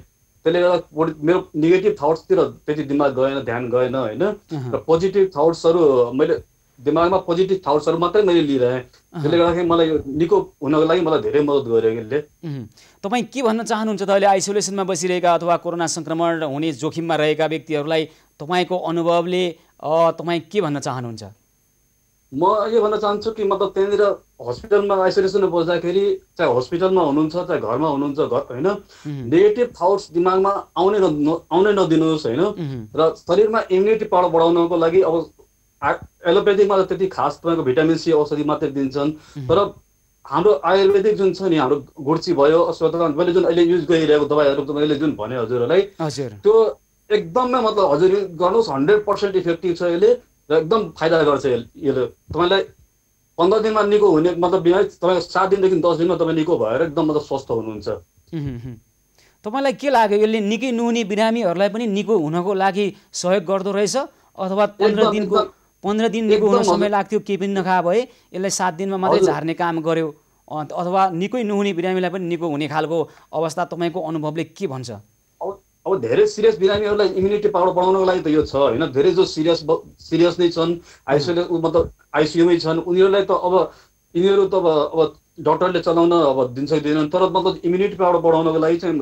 त्यसले गर्दा मेरो नेगेटिभ थट्सतिर त्यति दिमाग गएन, ध्यान गएन होइन। र पोजिटिभ थट्सहरू मैले दिमागमा पोजिटिभ थट्सहरू मात्रै मैले लिइरहेँ। त्यसले गर्दाखेरि मलाई निको हुनको लागि मलाई धेरै मद्दत गर्यो यसले। तपाईँ के भन्न चाहनुहुन्छ त अहिले आइसोलेसनमा बसिरहेका अथवा कोरोना सङ्क्रमण हुने जोखिममा रहेका व्यक्तिहरूलाई तपाईँको अनुभवले तपाईँ के भन्न चाहनुहुन्छ? म यो भन्न चाहन्छु कि मतलब त्यहाँनिर हस्पिटलमा आइसोलेसनमा बस्दाखेरि चाहे हस्पिटलमा हुनुहुन्छ चाहे घरमा हुनुहुन्छ होइन, नेगेटिभ थट्स दिमागमा आउनै नदिनुहोस् होइन। र शरीरमा इम्युनिटी पावर बढाउनको लागि अब एलोपेथिकमा त त्यति खास तपाईँको भिटामिन सी औषधि मात्रै दिन्छन्, तर हाम्रो आयुर्वेदिक जुन छ नि, हाम्रो गुड्ची भयो, अश्वगन्धा, मैले जुन अहिले युज गरिरहेको दबाईहरू मैले जुन भने हजुरहरूलाई, त्यो एकदमै मतलब हजुर गर्नुहोस्, 100% इफेक्टिभ छ यसले र एकदम फाइदा गर्छ यसले। तपाईँलाई 15 दिनमा निको हुने मतलब बिमारी तपाईँ 7 दिनदेखि 10 दिनमा तपाईँ निको भएर एकदम मतलब स्वस्थ हुनुहुन्छ। तपाईँलाई के लाग्यो यसले निकै नहुने बिरामीहरूलाई पनि निको हुनको लागि सहयोग गर्दो रहेछ, अथवा 15 दिन निको हुन समय लाग्थ्यो केही पनि नखा भए यसलाई 7 दिनमा मात्रै झार्ने काम गर्यो, अथवा निकै नहुने बिरामीलाई पनि निको हुने खालको अवस्था तपाईँको अनुभवले के भन्छ? अब धेरै सिरियस बिरामीहरूलाई इम्युनिटी पावर बढाउनको लागि त यो छ होइन। धेरै जो सिरियस नै छन्, मतलब आइसियुमै छन्, उनीहरूलाई त अब यिनीहरू त अब डक्टरले चलाउन अब दिन्छ दिँदैन, तर मतलब इम्युनिटी पावर बढाउनको लागि चाहिँ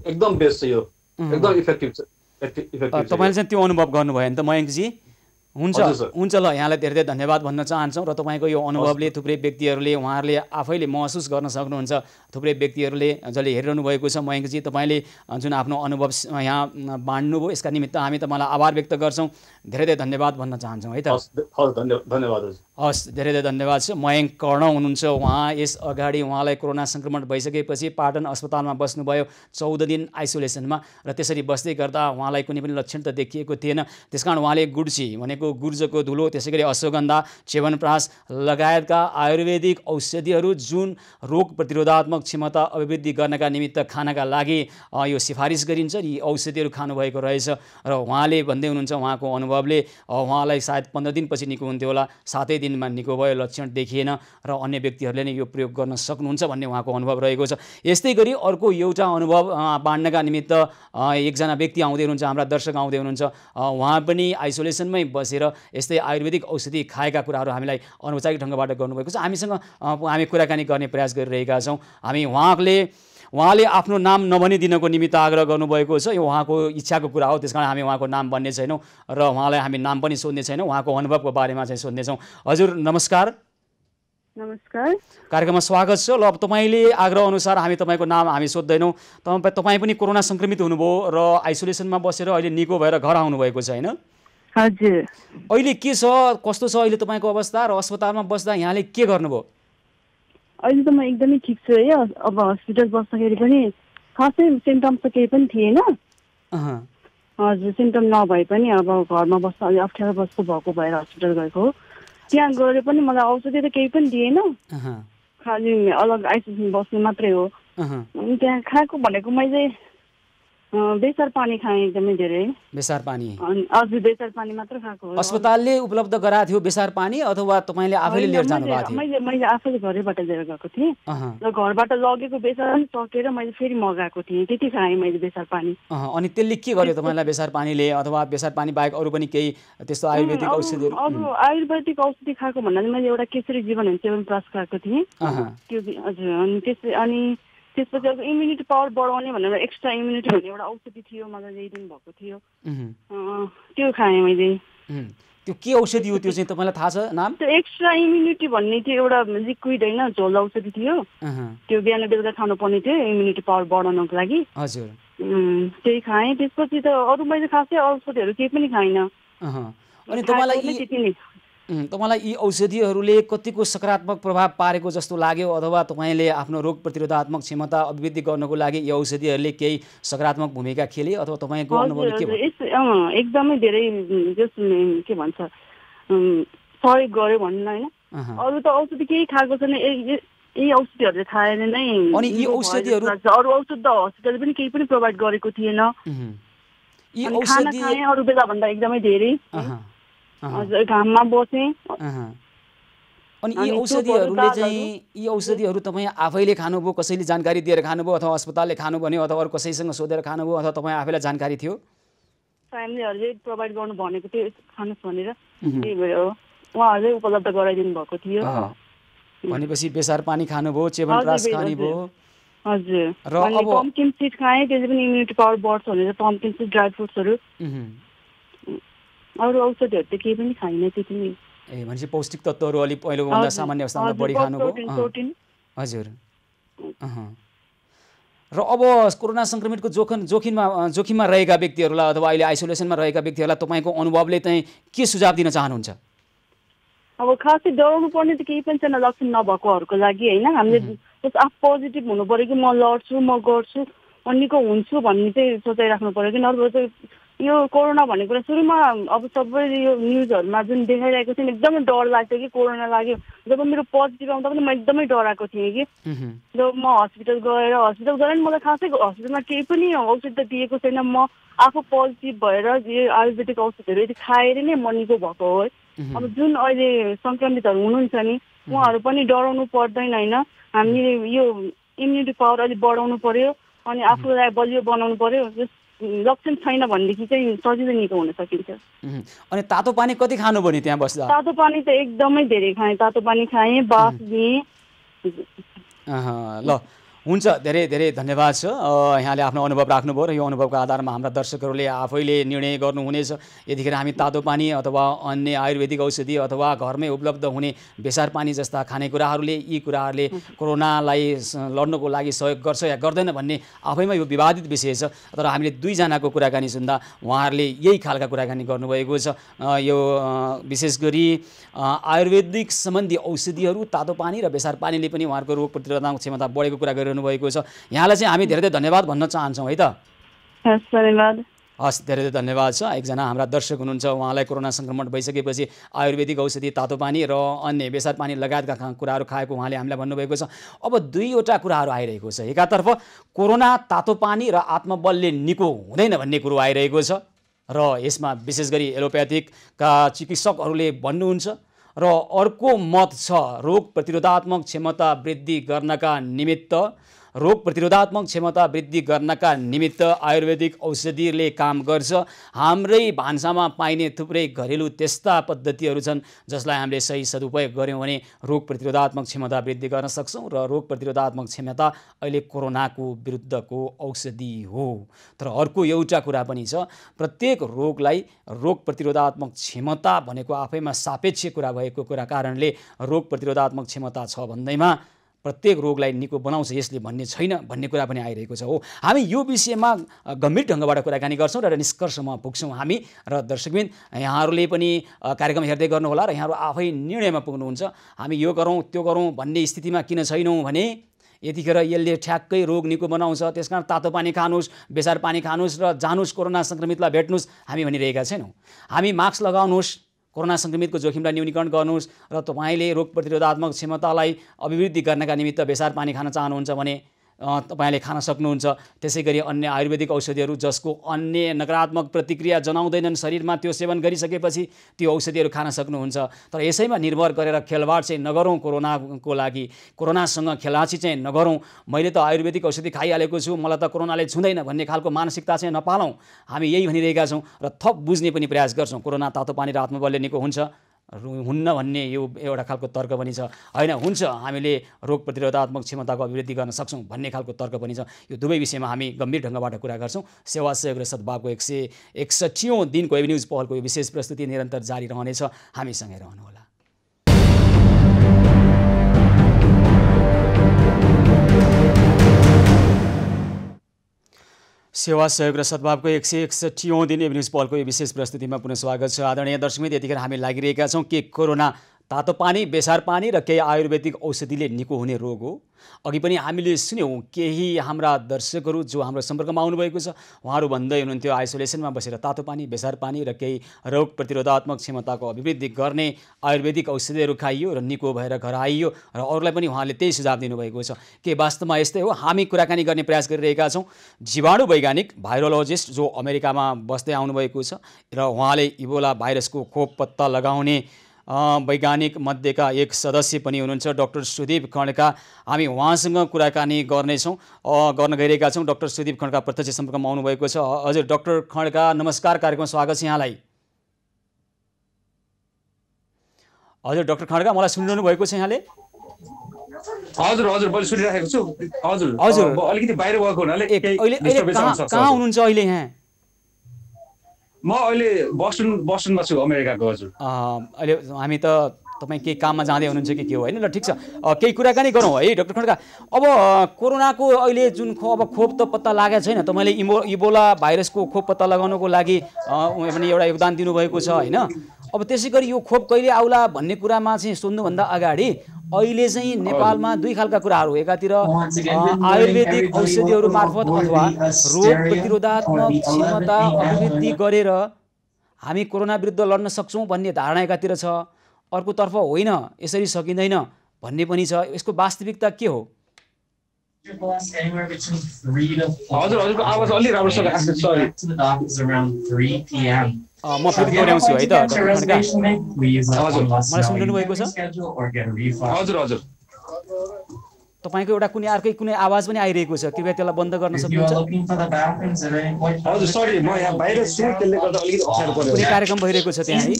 एकदम बेस्ट छ यो, एकदम इफेक्टिभ छ। तपाईँले चाहिँ त्यो अनुभव गर्नुभयो नि त मयङ्कजी? हुन्छ ल, यहाँलाई धेरै धेरै धन्यवाद भन्न चाहन्छौँ। र तपाईँको यो अनुभवले थुप्रै व्यक्तिहरूले उहाँहरूले आफैले महसुस गर्न सक्नुहुन्छ, थुप्रै व्यक्तिहरूले जसले हेरिरहनु भएको छ। मयङ्कजी, तपाईँले जुन आफ्नो अनुभव यहाँ बाँड्नुभयो यसका निमित्त हामी तपाईँलाई आभार व्यक्त गर्छौँ, धेरै धेरै धन्यवाद भन्न चाहन्छौँ है त। धन्यवाद। हस्, धेरै धेरै धन्यवाद छ। मयङ्क कर्ण हुनुहुन्छ, उहाँ यस अगाडि उहाँलाई कोरोना सङ्क्रमण भइसकेपछि पाटन अस्पतालमा बस्नुभयो 14 दिन आइसोलेसनमा, र त्यसरी बस्दै गर्दा उहाँलाई कुनै पनि लक्षण त देखिएको थिएन। त्यसकारण उहाँले गुड्ची भनेको गुर्जोको धुलो, त्यसै गरी अश्वगन्धा, च्यवनप्राश लगायतका आयुर्वेदिक औषधिहरू जुन रोग प्रतिरोधात्मक क्षमता अभिवृद्धि गर्नका निमित्त खानका लागि यो सिफारिस गरिन्छ, यी औषधिहरू खानुभएको रहेछ। र उहाँले भन्दै हुनुहुन्छ उहाँको अनुभवले उहाँलाई सायद 15 दिनपछि निको हुन्थ्यो होला, 7 दिनमा निको भयो, लक्षण देखिएन, र अन्य व्यक्तिहरूले नै यो प्रयोग गर्न सक्नुहुन्छ भन्ने उहाँको अनुभव रहेको छ। यस्तै गरी अर्को एउटा अनुभव बाँड्नका निमित्त एकजना व्यक्ति आउँदै हुनुहुन्छ, हाम्रा दर्शक आउँदै हुनुहुन्छ। उहाँ पनि आइसोलेसनमै बसेर यस्तै आयुर्वेदिक औषधि खाएका कुराहरू हामीलाई अनौपचारिक ढङ्गबाट गर्नुभएको छ। हामी कुराकानी गर्ने प्रयास गरिरहेका छौँ। हामी उहाँले उहाँले आफ्नो नाम नभनिदिनको निमित्त आग्रह गर्नुभएको छ। यो उहाँको इच्छाको कुरा हो, त्यसकारण हामी उहाँको नाम भन्ने छैनौँ र उहाँलाई हामी नाम पनि सोध्ने छैनौँ, उहाँको अनुभवको बारेमा चाहिँ सोध्नेछौँ। हजुर नमस्कार। नमस्कार। कार्यक्रममा स्वागत छ। ल अब तपाईँले आग्रह अनुसार हामी तपाईँको नाम हामी सोध्दैनौँ। तपाईँ पनि कोरोना सङ्क्रमित हुनुभयो र आइसोलेसनमा बसेर अहिले निको भएर घर आउनुभएको छ होइन? हजुर। अहिले के छ, कस्तो छ अहिले तपाईँको अवस्था र अस्पतालमा बस्दा यहाँले के गर्नुभयो? अहिले त म एकदमै ठिक छु है। अब हस्पिटल बस्दाखेरि पनि खासै सिम्टम्स त केही पनि थिएन। हजुर, सिम्टम नभए पनि अब घरमा बस्दा अलि अप्ठ्यारो जस्तो भएको भएर हस्पिटल गएको हो। त्यहाँ गएर पनि मलाई औषधि त केही पनि दिएन, खालि अलग आइसोलेसन बस्नु मात्रै हो। अनि त्यहाँ खाएको भनेको मैले बेसार पानी खाएँ, एकदमै धेरै। बेसार पानी? हजुर, बेसार पानी मात्र खाएको हो। अस्पतालले उपलब्ध गराएको थियो बेसार पानी अथवा तपाईँले आफैले लिएर जानु भएको थियो? मैले आफैले घरैबाट लिएर गएको थिएँ र घरबाट लगेको बेसार पनि सकेर मैले फेरि मगाएको थिएँ, त्यति खाएँ मैले बेसार पानी। अनि त्यसले के गर्यो तपाईँलाई बेसार पानीले, अथवा बेसार पानी बाहेक अरू पनि केही त्यस्तो आयुर्वेदिक औषधिहरू? अरू आयुर्वेदिक औषधि खाएको भन्नाले मैले एउटा केसरी जीवन सेवन प्लस खाएको थिएँ त्यो। हजुर, अनि त्यसपछि अब इम्युनिटी पावर बढाउने भनेर एक्स्ट्रा इम्युनिटी भन्ने एउटा औषधि थियो, मलाई ल्याइदिनु भएको थियो, त्यो खाएँ मैले। त्यो के औषधि हो त्यो चाहिँ तपाईँलाई थाहा छ नाम? त्यो एक्स्ट्रा इम्युनिटी भन्ने थियो, एउटा लिक्विड होइन, झोल औषधि थियो। त्यो बिहान बेलुका खानुपर्ने थियो इम्युनिटी पावर बढाउनको लागि। हजुर, त्यही खाएँ। त्यसपछि त अरू मैले खासै औषधिहरू केही पनि खाइनँ। अनि तपाईँलाई यी औषधिहरूले कतिको सकारात्मक प्रभाव पारेको जस्तो लाग्यो, अथवा तपाईँले आफ्नो रोग प्रतिरोधात्मक क्षमता अभिवृद्धि गर्नको लागि यी औषधिहरूले केही सकारात्मक भूमिका खेले, अथवा तपाईँको अनुभवले के भयो? एकदमै धेरै के भन्छ सहयोग गर्यो भन्नु होइन। अरू त औषधि केही खाएको छैन, यी औषधिहरूले खाएर नै। अनि यी औषधिहरू, अरू औषध त हस्पिटलले पनि केही पनि प्रोभाइड गरेको थिएन। खाना खाएँ अरू बेला भन्दा एकदमै धेरै। हजुर, घाममा बसेँ। अनि यी औषधिहरू तपाईँ आफैले खानुभयो, कसैले जानकारी दिएर खानुभयो, अथवा अस्पतालले खानु भन्यो, अथवा अरू कसैसँग सोधेर खानुभयो, अथवा तपाईँ आफैलाई जानकारी थियो? फ्यामिलीहरूले प्रोभाइड गर्नु भनेको थियो खानुहोस् भनेर, त्यही भएर उहाँहरूले उपलब्ध गराइदिनु भएको थियो। भनेपछि बेसार पानी खानुभयो, च्यवनप्रास खानुभयो? हजुर। र अब पम्किन सिड खाएँ, त्यसले पनि इम्युनिटी पावर बढ्छ भनेर पम्किन सिड, ड्राई फ्रुट्सहरू। अरू औषधिहरू त केही पनि खाइनँ, त्यति नै। भनेपछि पौष्टिक तत्त्वहरू अलिक पहिलेको भन्दा सामान्य अवस्थामा बढी खानुभयो? हजुर। र अब कोरोना सङ्क्रमितको जोखिममा रहेका व्यक्तिहरूलाई, अथवा अहिले आइसोलेसनमा रहेका व्यक्तिहरूलाई तपाईँको अनुभवले चाहिँ के सुझाव दिन चाहनुहुन्छ? अब खासै डराउनु पर्ने त केही पनि छैन लक्षण नभएकोहरूको लागि होइन। हामीले आफू पोजिटिभ हुनु पऱ्यो कि म लड्छु, म गर्छु, म निको हुन्छु भन्ने चाहिँ सोचाइराख्नु पऱ्यो कि। नभए चाहिँ यो कोरोना भन्ने कुरा सुरुमा अब सबैले यो न्युजहरूमा जुन देखाइरहेको थियो एकदमै डर लाग्थ्यो कि कोरोना लाग्यो। जब मेरो पोजिटिभ आउँदा पनि म एकदमै डराएको थिएँ कि। जब म हस्पिटल गएर नि मलाई खासै हस्पिटलमा केही पनि औषध त दिएको छैन। म आफू पोजिटिभ भएर यो आयुर्वेदिक औषधहरू यदि खाएर नै म निको भएको हो। अब जुन अहिले सङ्क्रमितहरू हुनुहुन्छ नि उहाँहरू पनि डराउनु पर्दैन होइन। हामीले यो इम्युनिटी पावर अलिक बढाउनु पर्यो अनि आफूलाई बलियो बनाउनु पर्यो। लक्षण छैन भनेदेखि चाहिँ सजिलै निको हुन सकिन्छ। अनि तातो पानी कति खानुभयो नि त्यहाँ बस्दा? तातो पानी त एकदमै धेरै खाएँ, तातो पानी खाएँ, बाफ दिएँ। ल हुन्छ, धेरै धेरै धन्यवाद छ। यहाँले आफ्नो अनुभव राख्नुभयो र यो अनुभवको आधारमा हाम्रा दर्शकहरूले आफैले निर्णय गर्नुहुनेछ। यतिखेर हामी तातो पानी अथवा अन्य आयुर्वेदिक औषधि अथवा घरमै उपलब्ध हुने बेसार पानी जस्ता खानेकुराहरूले यी कुराहरूले कोरोनालाई लड्नको लागि सहयोग गर्छ या गर्दैन भन्ने आफैमा यो विवादित विषय छ। तर हामीले दुईजनाको कुराकानी सुन्दा उहाँहरूले यही खालका कुराकानी गर्नुभएको छ। यो विशेष गरी आयुर्वेदिक सम्बन्धी औषधिहरू, तातो पानी र बेसार पानीले पनि उहाँहरूको रोग प्रतिरोधक क्षमता बढेको कुरा गरिरहनु भएको छ। यहाँलाई चाहिँ हामी धेरै धेरै धन्यवाद भन्न चाहन्छौँ है त। धन्यवाद। हस्, धेरै धेरै धन्यवाद छ। एकजना हाम्रा दर्शक हुनुहुन्छ, उहाँलाई कोरोना सङ्क्रमण भइसकेपछि आयुर्वेदिक औषधि, तातो पानी र अन्य बेसार पानी लगायतका कुराहरू खाएको उहाँले हामीलाई भन्नुभएको छ। अब दुईवटा कुराहरू आइरहेको छ। एकातर्फ कोरोना, तातो पानी र आत्मबलले निको हुँदैन भन्ने कुरो आइरहेको छ र यसमा विशेष गरी एलोप्याथिकका चिकित्सकहरूले भन्नुहुन्छ र अर्को मत छ रोग प्रतिरोधात्मक क्षमता वृद्धि गर्नका निमित्त रोग प्रतिरोधात्मक क्षमता वृद्धि गर्नका निमित्त आयुर्वेदिक औषधिले काम गर्छ। हाम्रै भान्सामा पाइने थुप्रै घरेलु त्यस्ता पद्धतिहरू छन् जसलाई हामीले सही सदुपयोग गर्यौँ भने रोग प्रतिरोधात्मक क्षमता वृद्धि गर्न सक्छौँ र रोग प्रतिरोधात्मक क्षमता अहिले कोरोनाको विरुद्धको औषधि हो। तर अर्को एउटा कुरा पनि छ, प्रत्येक रोगलाई रोग प्रतिरोधात्मक क्षमता भनेको आफैमा सापेक्ष कुरा भएको कारणले रोग प्रतिरोधात्मक क्षमता छ भन्दैमा प्रत्येक रोगलाई निको बनाउँछ यसले भन्ने छैन भन्ने कुरा पनि आइरहेको छ। हो, हामी यो विषयमा गम्भीर ढङ्गबाट कुराकानी गर्छौँ र निष्कर्षमा पुग्छौँ हामी। र दर्शकबिन यहाँहरूले पनि कार्यक्रम हेर्दै गर्नुहोला र यहाँहरू आफै निर्णयमा पुग्नुहुन्छ। हामी यो गरौँ त्यो गरौँ भन्ने स्थितिमा किन छैनौँ भने यतिखेर यसले ठ्याक्कै रोग निको बनाउँछ, त्यसकारण तातो पानी खानुहोस्, बेसार पानी खानुहोस् र जानुहोस् कोरोना सङ्क्रमितलाई भेट्नुहोस् हामी भनिरहेका छैनौँ। हामी मास्क लगाउनुहोस्, कोरोना सङ्क्रमितको जोखिमलाई न्यूनीकरण गर्नुहोस् र तपाईँले रोग प्रतिरोधात्मक क्षमतालाई अभिवृद्धि गर्नका निमित्त बेसार पानी खान चाहनुहुन्छ भने तपाईँले खान सक्नुहुन्छ। त्यसै गरी अन्य आयुर्वेदिक औषधिहरू जसको अन्य नकारात्मक प्रतिक्रिया जनाउँदैनन् शरीरमा, त्यो सेवन गरिसकेपछि त्यो औषधिहरू खान सक्नुहुन्छ। तर यसैमा निर्भर गरेर खेलवाड चाहिँ नगरौँ, कोरोनाको लागि कोरोनासँग खेलाची चाहिँ नगरौँ। मैले त आयुर्वेदिक औषधि खाइहालेको छु, मलाई त कोरोनाले छुँदैन भन्ने खालको मानसिकता चाहिँ नपालौँ। हामी यही भनिरहेका छौँ र थप बुझ्ने पनि प्रयास गर्छौँ। कोरोना तातो पानी र आत्मबलले निको हुन्छ हुन्न भन्ने यो एउटा खालको तर्क पनि छ। होइन, हुन्छ, हामीले रोग प्रतिरोधात्मक क्षमताको अभिवृद्धि गर्न सक्छौँ भन्ने खालको तर्क पनि छ। यो दुवै विषयमा हामी गम्भीर ढङ्गबाट कुरा गर्छौँ। सेवा सहयोग र सद्भावको 161औं दिनको एबी न्युज पहलको यो विशेष प्रस्तुति निरन्तर जारी रहनेछ। हामीसँगै रहनुहोला। सेवा सहयोग र सद्भावको 161औं दिन एबी न्युज पहलको यो विशेष प्रस्तुतिमा पुनः स्वागत छ। आदरणीय दर्शकमित्र, यतिखेर हामी लागिरहेका छौँ के कोरोना तातो पानी, बेसार पानी र केही आयुर्वेदिक औषधिले निको हुने रोग हो। अघि पनि हामीले सुन्यौँ केही हाम्रा दर्शकहरू जो हाम्रो सम्पर्कमा आउनुभएको छ उहाँहरू भन्दै हुनुहुन्थ्यो आइसोलेसनमा बसेर तातो पानी, बेसार पानी र केही रोग प्रतिरोधात्मक क्षमताको अभिवृद्धि गर्ने आयुर्वेदिक औषधिहरू खाइयो र निको भएर घर आइयो र अरूलाई पनि उहाँले त्यही सुझाव दिनुभएको छ। के वास्तवमा यस्तै हो? हामी कुराकानी गर्ने प्रयास गरिरहेका छौँ जीवाणु वैज्ञानिक भाइरोलोजिस्ट जो अमेरिकामा बस्दै आउनुभएको छ र उहाँले इबोला भाइरसको खोप पत्ता लगाउने वैज्ञानिक मध्येका एक सदस्य पनि हुनुहुन्छ डाक्टर सुदीप खड्का। हामी उहाँसँग कुराकानी गर्न गइरहेका छौँ। डाक्टर सुदीप खड्का प्रत्यक्ष सम्पर्कमा आउनुभएको छ। हजुर डाक्टर खड्का, नमस्कार, कार्यक्रममा स्वागत छ यहाँलाई। हजुर डाक्टर खड्का, मलाई सुनिरहनु भएको छ यहाँले? हजुर हजुर, मैले सुनिरहेको छु। हजुर हजुर, अलिकति बाहिर गएको हुनाले कहाँ हुनुहुन्छ अहिले? यहाँ म अहिले बस्टनमा छु, अमेरिकाको। हजुर अहिले हामी त तपाईँ केही काममा जाँदै हुनुहुन्छ कि के हो? होइन ल, ठिक छ, केही कुराकानी गरौँ है डाक्टर खड्का। अब कोरोनाको अहिले जुन खोप त पत्ता लागेको छैन, तपाईँले इबोला भाइरसको खोप पत्ता लगाउनको लागि पनि एउटा योगदान दिनुभएको छ होइन? अब त्यसै गरी यो खोप कहिले आउला भन्ने कुरामा चाहिँ सोध्नुभन्दा अगाडि अहिले चाहिँ नेपालमा दुई खालका कुराहरू, एकातिर आयुर्वेदिक औषधिहरू मार्फत अथवा रोग प्रतिरोधात्मक क्षमता अभिवृद्धि गरेर हामी कोरोना विरुद्ध लड्न सक्छौँ भन्ने धारणा एकातिर छ, अर्कोतर्फ होइन यसरी सकिँदैन भन्ने पनि छ। यसको वास्तविकता के हो? हजुर हजुरको आवाज अलि राम्रोसँग आएको छ। म फेरि दोहोऱ्याउँछु है त डाक्टर खड्का। मलाई सुनिरहनु भएको छ? हजुर हजुर, तपाईँको एउटा कुनै आवाज पनि आइरहेको छ, कृपया त्यसलाई बन्द गर्न सक्नुहुन्छ? हजुर सरी, म यहाँ बाहिर छु, त्यसले गर्दा अलिकति अप्ठ्यारो पर्यो। कुनै कार्यक्रम भइरहेको छ त्यहाँ है?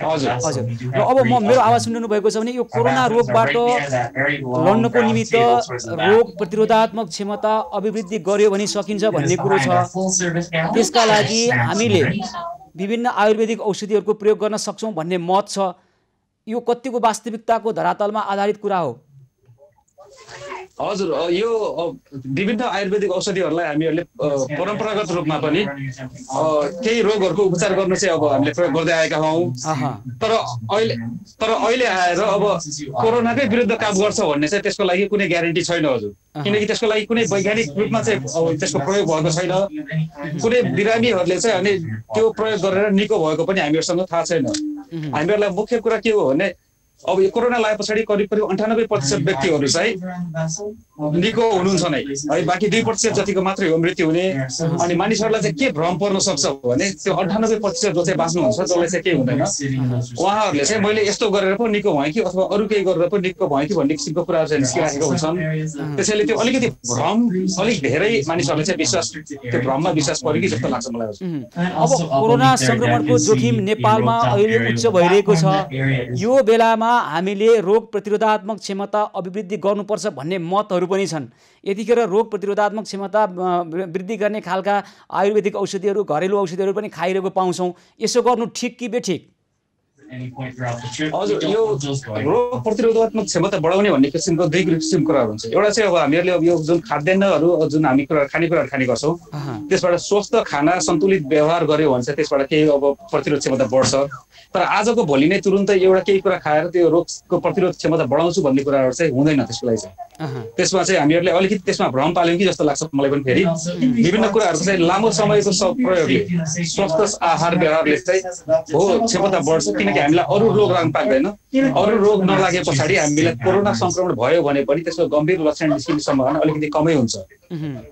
हजुर हजुर। र अब मेरो आवाज सुनिरहनु भएको छ भने यो कोरोना रोगबाट लड्नको निमित्त रोग प्रतिरोधात्मक क्षमता अभिवृद्धि गर्यो भने सकिन्छ भन्ने कुरो छ। त्यसका लागि हामीले विभिन्न आयुर्वेदिक औषधिहरूको प्रयोग गर्न सक्छौँ भन्ने मत छ। यो कतिको वास्तविकताको धरातलमा आधारित कुरा हो? हजुर, यो विभिन्न आयुर्वेदिक औषधिहरूलाई हामीहरूले परम्परागत रूपमा पनि केही रोगहरूको उपचार गर्न चाहिँ अब हामीले प्रयोग गर्दै आएका हौँ। तर अहिले आएर अब कोरोनाकै विरुद्ध काम गर्छ भन्ने चाहिँ त्यसको लागि कुनै ग्यारेन्टी छैन हजुर, किनकि त्यसको लागि कुनै वैज्ञानिक रूपमा चाहिँ त्यसको प्रयोग भएको छैन। कुनै बिरामीहरूले चाहिँ अनि त्यो प्रयोग गरेर निको भएको पनि हामीहरूसँग थाहा छैन। हामीहरूलाई मुख्य कुरा के हो भने अब यो कोरोना लाए पछाडि करिब 98% व्यक्तिहरू चाहिँ निको हुनुहुन्छ नै है, बाँकी 2% जतिको मात्रै हो मृत्यु हुने। अनि मानिसहरूलाई चाहिँ के भ्रम पर्न सक्छ भने त्यो 98% जो चाहिँ बाँच्नुहुन्छ जसलाई चाहिँ केही हुँदैन, उहाँहरूले चाहिँ मैले यस्तो गरेर पो निको भएँ कि अथवा अरू केही गरेर पो निको भएँ कि भन्ने किसिमको कुराहरू चाहिँ निस्किराखेको हुन्छन्। त्यसैले त्यो अलिकति भ्रम अलिक धेरै मानिसहरूले चाहिँ विश्वास, त्यो भ्रममा विश्वास पर्यो कि जस्तो लाग्छ मलाई। अब कोरोना संक्रमणको जोखिम नेपालमा अहिले उच्च भइरहेको छ। यो बेलामा हामीले रोग प्रतिरोधात्मक क्षमता अभिवृद्धि गर्नुपर्छ भन्ने मतहरू पनि छन्। यतिखेर रोग प्रतिरोधात्मक क्षमता वृद्धि गर्ने खालका आयुर्वेदिक औषधिहरू, घरेलु औषधिहरू पनि खाइरहेको पाउँछौँ। यसो गर्नु ठिक कि बेठिक? हजुर, यो रोग प्रतिरोधात्मक क्षमता बढाउने भन्ने किसिमको दुई किसिमको कुराहरू हुन्छ। एउटा चाहिँ अब हामीहरूले अब यो जुन खाद्यान्नहरू जुन हामी खानेकुराहरू खाने गर्छौँ त्यसबाट स्वस्थ खाना सन्तुलित व्यवहार गर्यो भने चाहिँ त्यसबाट केही अब प्रतिरोध क्षमता बढ्छ। तर आजको भोलि नै तुरुन्तै एउटा केही कुरा खाएर त्यो रोगको प्रतिरोध क्षमता बढाउँछु भन्ने कुराहरू चाहिँ हुँदैन। त्यसको लागि चाहिँ त्यसमा चाहिँ हामीहरूले अलिकति त्यसमा भ्रम पाल्यौँ कि जस्तो लाग्छ मलाई पनि। फेरि विभिन्न कुराहरूको चाहिँ लामो समयको प्रयोगले स्वस्थ आहार व्यवहारले चाहिँ हो क्षमता बढ्छ, किनकि हामीलाई अरू रोग लाग्न पाक्दैन। अरू रोग नलागे पछाडि हामीलाई कोरोना संक्रमण भयो भने पनि त्यसको गम्भीर लक्षण निस्किने सम्भावना अलिकति कमै हुन्छ।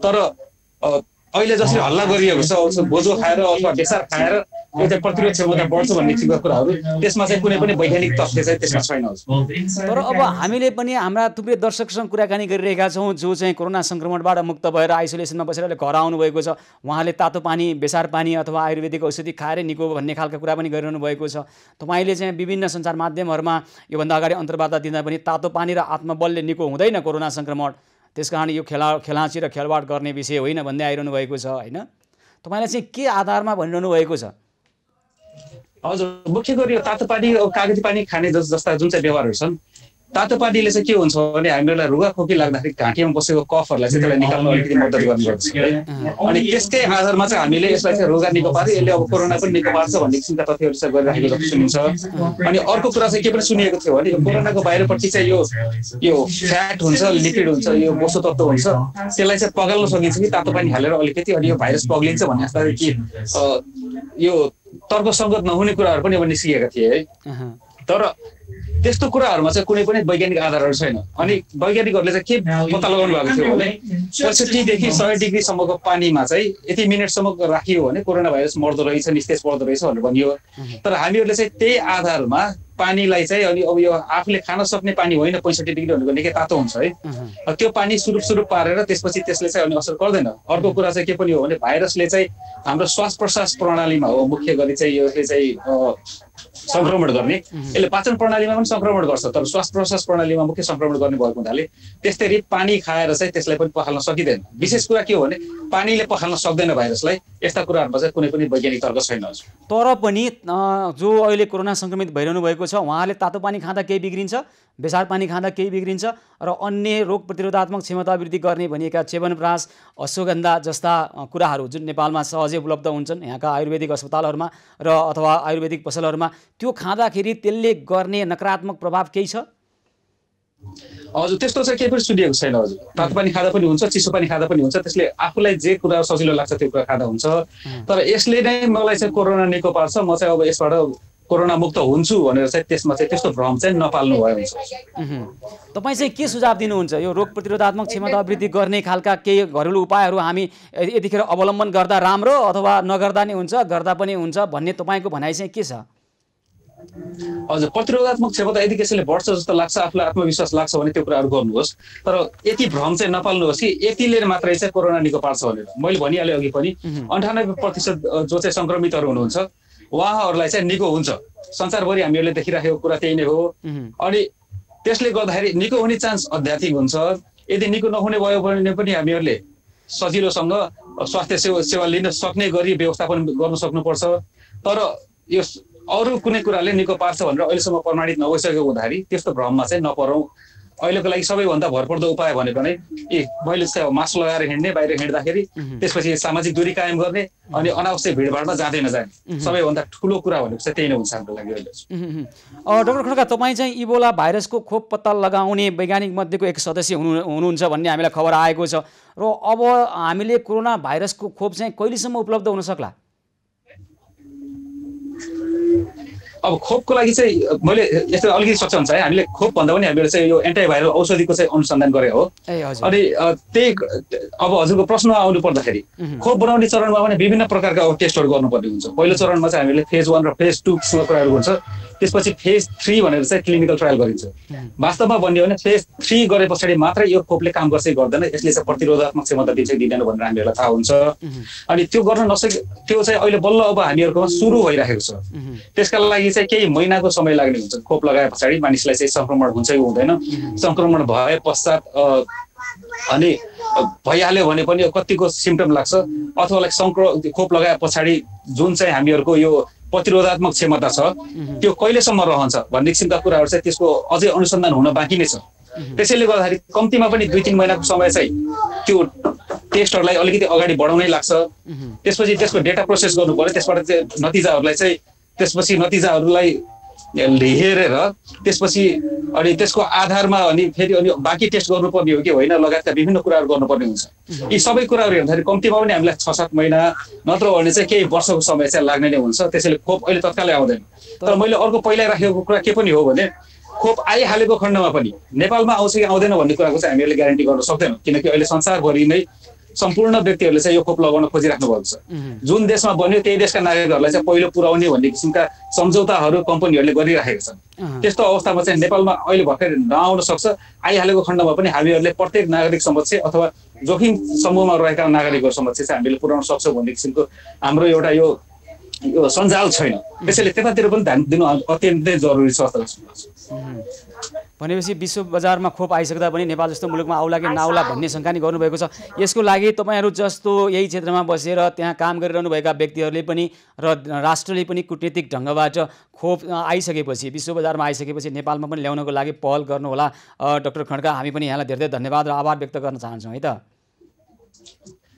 तर अहिले जसरी हल्ला गरिएको छ बोझो खाएर अथवा बेसार खाएर एउटा प्रतिरोध क्षमता बढ्छ भन्ने किसिमका कुराहरू त्यसमा चाहिँ कुनै पनि वैज्ञानिक तथ्य चाहिँ त्यसमा छैन। तर अब हामीले पनि हाम्रा थुप्रै दर्शकसँग कुराकानी गरिरहेका छौँ जो चाहिँ कोरोना संक्रमणबाट मुक्त भएर आइसोलेसनमा बसेर घर आउनुभएको छ। उहाँले तातो पानी, बेसार पानी अथवा आयुर्वेदिक औषधि खाएर निको भन्ने खालका कुरा पनि गरिरहनु भएको छ। तपाईँले चाहिँ विभिन्न सञ्चार माध्यमहरूमा योभन्दा अगाडि अन्तर्वार्ता दिँदा पनि तातो पानी र आत्मबलले निको हुँदैन कोरोना संक्रमण, त्यसकारण यो खेलाँची र खेलवाड गर्ने विषय होइन भन्दै आइरहनु भएको छ होइन? तपाईँलाई चाहिँ के आधारमा भनिरहनु भएको छ? हजुर, मुख्य गरी यो तातो पानी कागती पानी खाने जस्ता जुन चाहिँ व्यवहारहरू छन्, तातो पानीले चाहिँ के हुन्छ भने हामीहरूलाई रुगाखोकी लाग्दाखेरि घाँटीमा बसेको कफहरूलाई चाहिँ त्यसलाई निकाल्न अलिकति मद्दत गर्ने गर्छ है। अनि त्यसकै आधारमा चाहिँ हामीले यसलाई चाहिँ रोगा निको पार्यो, यसले अब कोरोना पनि निको पार्छ भन्ने किसिमका तथ्यहरू चाहिँ गरिराखेको जस्तो सुनिन्छ। अनि अर्को कुरा चाहिँ के पनि सुनिएको थियो भने यो कोरोनाको बाहिरपट्टि चाहिँ यो फ्याट हुन्छ, लिपिड हुन्छ, यो बोसो तत्त्व हुन्छ, त्यसलाई चाहिँ पगाल्न सकिन्छ कि तातो पानी हालेर अलिकति, अनि यो भाइरस पग्लिन्छ भन्ने जस्ता कि यो तर्कसङ्गत नहुने कुराहरू पनि अब निस्किएका थिए है। तर त्यस्तो कुराहरूमा चाहिँ कुनै पनि वैज्ञानिक आधारहरू छैन। अनि वैज्ञानिकहरूले चाहिँ के पत्ता लगाउनु भएको थियो भने 65 देखि 100 डिग्रीसम्मको पानीमा चाहिँ यति मिनटसम्म राखियो भने कोरोना भाइरस मर्दो रहेछ, निस्तेज पर्दो रहेछ भनेर भनियो। तर हामीहरूले चाहिँ त्यही आधारमा पानीलाई चाहिँ अनि अब यो आफूले खान सक्ने पानी होइन, 65 डिग्री भनेको निकै तातो हुन्छ है, त्यो पानी सुरुप पारेर त्यसपछि त्यसले चाहिँ अनि असर गर्दैन। अर्को कुरा चाहिँ के पनि हो भने भाइरसले चाहिँ हाम्रो श्वास प्रश्वास प्रणालीमा हो मुख्य गरी चाहिँ यसले चाहिँ संक्रमण गर्ने, यसले पाचन प्रणालीमा पनि संक्रमण गर्छ, तर श्वास प्रश्वास प्रणालीमा मुख्य संक्रमण गर्ने भएको हुनाले त्यसरी पानी खाएर चाहिँ त्यसलाई पनि पखाल्न सकिँदैन। विशेष कुरा के हो भने पानीले पखाल्न सक्दैन भाइरसलाई। यस्ता कुराहरूमा चाहिँ कुनै पनि वैज्ञानिक तर्क छैन। तर पनि जो अहिले कोरोना संक्रमित भइरहनु भएको छ उहाँले तातो पानी खाँदा केही बिग्रिन्छ, बेसार पानी खाँदा केही बिग्रिन्छ, र अन्य रोग प्रतिरोधात्मक क्षमता वृद्धि गर्ने भनिएका च्यवनप्राश, अश्वगन्धा जस्ता कुराहरू जुन नेपालमा सहजै उपलब्ध हुन्छन् यहाँका आयुर्वेदिक अस्पतालहरूमा र अथवा आयुर्वेदिक पसलहरूमा, त्यो खाँदाखेरि त्यसले गर्ने नकारात्मक प्रभाव केही छ? हजुर, त्यस्तो चाहिँ केही पनि सुनिएको छैन। हजुर, तातो पानी खाँदा पनि हुन्छ, चिसो पानी खाँदा पनि हुन्छ, त्यसले आफूलाई जे कुरा सजिलो लाग्छ त्यो कुरा खाँदा हुन्छ। तर यसले नै मलाई चाहिँ कोरोना निको पार्छ, म चाहिँ अब यसबाट कोरोना मुक्त हुन्छु भनेर चाहिँ त्यसमा चाहिँ त्यस्तो भ्रम चाहिँ नपाल्नु भयो हुन्छ। तपाईँ चाहिँ के सुझाव दिनुहुन्छ? यो रोग प्रतिरोधात्मक क्षमता वृद्धि गर्ने खालका केही घरेलु उपायहरू हामी यतिखेर अवलम्बन गर्दा राम्रो अथवा नगर्दा नै हुन्छ, गर्दा पनि हुन्छ भन्ने तपाईँको भनाइ चाहिँ के छ? हजुर, प्रतिरोधात्मक क्षमता यदि कसैले बढ्छ जस्तो लाग्छ, आफूलाई आत्मविश्वास लाग्छ भने त्यो कुराहरू गर्नुहोस्। तर यति भ्रम चाहिँ नपाल्नुहोस् कि यतिले मात्रै चाहिँ कोरोना निको पार्छ भनेर। मैले भनिहालेँ अघि पनि 98% जो चाहिँ सङ्क्रमितहरू हुनुहुन्छ उहाँहरूलाई चाहिँ निको हुन्छ। संसारभरि हामीहरूले देखिराखेको कुरा त्यही नै हो। अनि त्यसले गर्दाखेरि निको हुने चान्स अत्याधिक हुन्छ। यदि निको नहुने भयो भने पनि हामीहरूले सजिलोसँग स्वास्थ्य सेवा लिन सक्ने गरी व्यवस्थापन गर्न सक्नुपर्छ। तर यो अरू कुनै कुराले निको पार्छ भनेर अहिलेसम्म प्रमाणित नभइसकेको हुँदाखेरि त्यस्तो भ्रममा चाहिँ नपरौँ। अहिलेको लागि सबैभन्दा भरपर्दो उपाय भनेको नै मैले चाहिँ मास्क लगाएर हिँड्ने, बाहिर हिँड्दाखेरि त्यसपछि सामाजिक दूरी कायम गर्ने अनि अनावश्यक भिडभाडमा जाँदै नजाने, सबैभन्दा ठुलो कुरा भनेको चाहिँ त्यही नै हुन्छ हाम्रो लागि अहिले। डाक्टर खड्का, तपाईँ चाहिँ इबोला भाइरसको खोप पत्ता लगाउने वैज्ञानिक मध्येको एक सदस्य हुनुहुन्छ भन्ने हामीलाई खबर आएको छ, र अब हामीले कोरोना भाइरसको खोप चाहिँ कहिलेसम्म उपलब्ध हुन सक्ला? अब खोपको लागि चाहिँ मैले यस्तो अलिकति सक्षम छ है, हामीले खोप भन्दा पनि हामीले चाहिँ यो एन्टिभाइरल औषधिको चाहिँ अनुसन्धान गरे हो। अनि त्यही अब हजुरको प्रश्न आउनु पर्दाखेरि खोप बनाउने चरणमा पनि विभिन्न प्रकारका अब टेस्टहरू गर्नुपर्ने हुन्छ। पहिलो चरणमा चाहिँ हामीले फेज 1 र फेज 2 सँग प्रयोग हुन्छ, त्यसपछि फेज 3 भनेर चाहिँ क्लिनिकल ट्रायल गरिन्छ। वास्तवमा भन्यो भने फेज 3 गरे पछाडि मात्र यो खोपले काम गर्छ गर्दैन, यसले चाहिँ प्रतिरोधात्मक क्षमता दिन्छ दिँदैन भनेर हामीहरूलाई थाहा हुन्छ। अनि त्यो गर्न त्यो चाहिँ अहिले बल्ल अब हामीहरूकोमा सुरु भइरहेको छ। त्यसका लागि चाहिँ केही महिनाको समय लाग्ने हुन्छ। खोप लगाए पछाडि मानिसलाई चाहिँ संक्रमण हुन्छ कि हुँदैन, संक्रमण भए पश्चात अनि भइहाल्यो भने पनि कतिको सिम्पटम लाग्छ, अथवा खोप लगाए पछाडि जुन चाहिँ हामीहरूको यो प्रतिरोधात्मक क्षमता छ त्यो कहिलेसम्म रहन्छ भन्ने किसिमका कुराहरू चाहिँ त्यसको अझै अनुसन्धान हुन बाँकी नै छ। त्यसैले गर्दाखेरि कम्तीमा पनि 2-3 महिनाको समय चाहिँ त्यो टेस्टहरूलाई अलिकति अगाडि बढाउनै लाग्छ। त्यसपछि त्यसको डेटा प्रोसेस गर्नु पर्यो, त्यसबाट चाहिँ नतिजाहरूलाई हेरेर त्यसपछि अनि त्यसको आधारमा अनि फेरि अनि बाँकी टेस्ट गर्नुपर्ने हो कि होइन लगायतका विभिन्न कुराहरू गर्नुपर्ने हुन्छ। यी सबै कुराहरू हेर्दाखेरि कम्तीमा पनि हामीलाई 6-7 महिना नत्र भने चाहिँ केही वर्षको समय चाहिँ लाग्ने नै हुन्छ। त्यसैले खोप अहिले तत्कालै आउँदैन। तर मैले अर्को पहिला राखेको कुरा के पनि हो भने खोप आइहालेको खण्डमा पनि नेपालमा आउँछ कि आउँदैन भन्ने कुराको चाहिँ हामीहरूले ग्यारेन्टी गर्न सक्दैनौँ, किनकि अहिले संसारभरि नै सम्पूर्ण व्यक्तिहरूले चाहिँ यो खोप लगाउन खोजिराख्नु भएको छ। जुन देशमा बन्यो त्यही देशका नागरिकहरूलाई चाहिँ पहिलो पुर्याउने भन्ने किसिमका सम्झौताहरू कम्पनीहरूले गरिराखेका छन्। त्यस्तो अवस्थामा चाहिँ नेपालमा अहिले भर्खर नआउन सक्छ। आइहालेको खण्डमा पनि हामीहरूले प्रत्येक नागरिक समक्ष अथवा जोखिम समूहमा रहेका नागरिकहरू समक्ष चाहिँ हामीले पुर्याउन सक्छौँ भन्ने किसिमको हाम्रो एउटा यो सञ्जाल छैन। त्यसैले त्यतातिर पनि ध्यान दिनु अत्यन्तै जरुरी छ जस्तो लाग्छ। भनेपछि विश्व बजारमा खोप आइसक्दा पनि नेपाल जस्तो मुलुकमा आउला कि नआउला भन्ने शङ्का नि गर्नुभएको छ। यसको लागि तपाईँहरू जस्तो यही क्षेत्रमा बसेर त्यहाँ काम गरिरहनुभएका व्यक्तिहरूले पनि र राष्ट्रले पनि कूटनीतिक ढङ्गबाट खोप आइसकेपछि विश्व बजारमा आइसकेपछि नेपालमा पनि ल्याउनको लागि पहल गर्नुहोला। डाक्टर खड्का, हामी पनि यहाँलाई धेरै धेरै धन्यवाद र आभार व्यक्त गर्न चाहन्छौँ है त।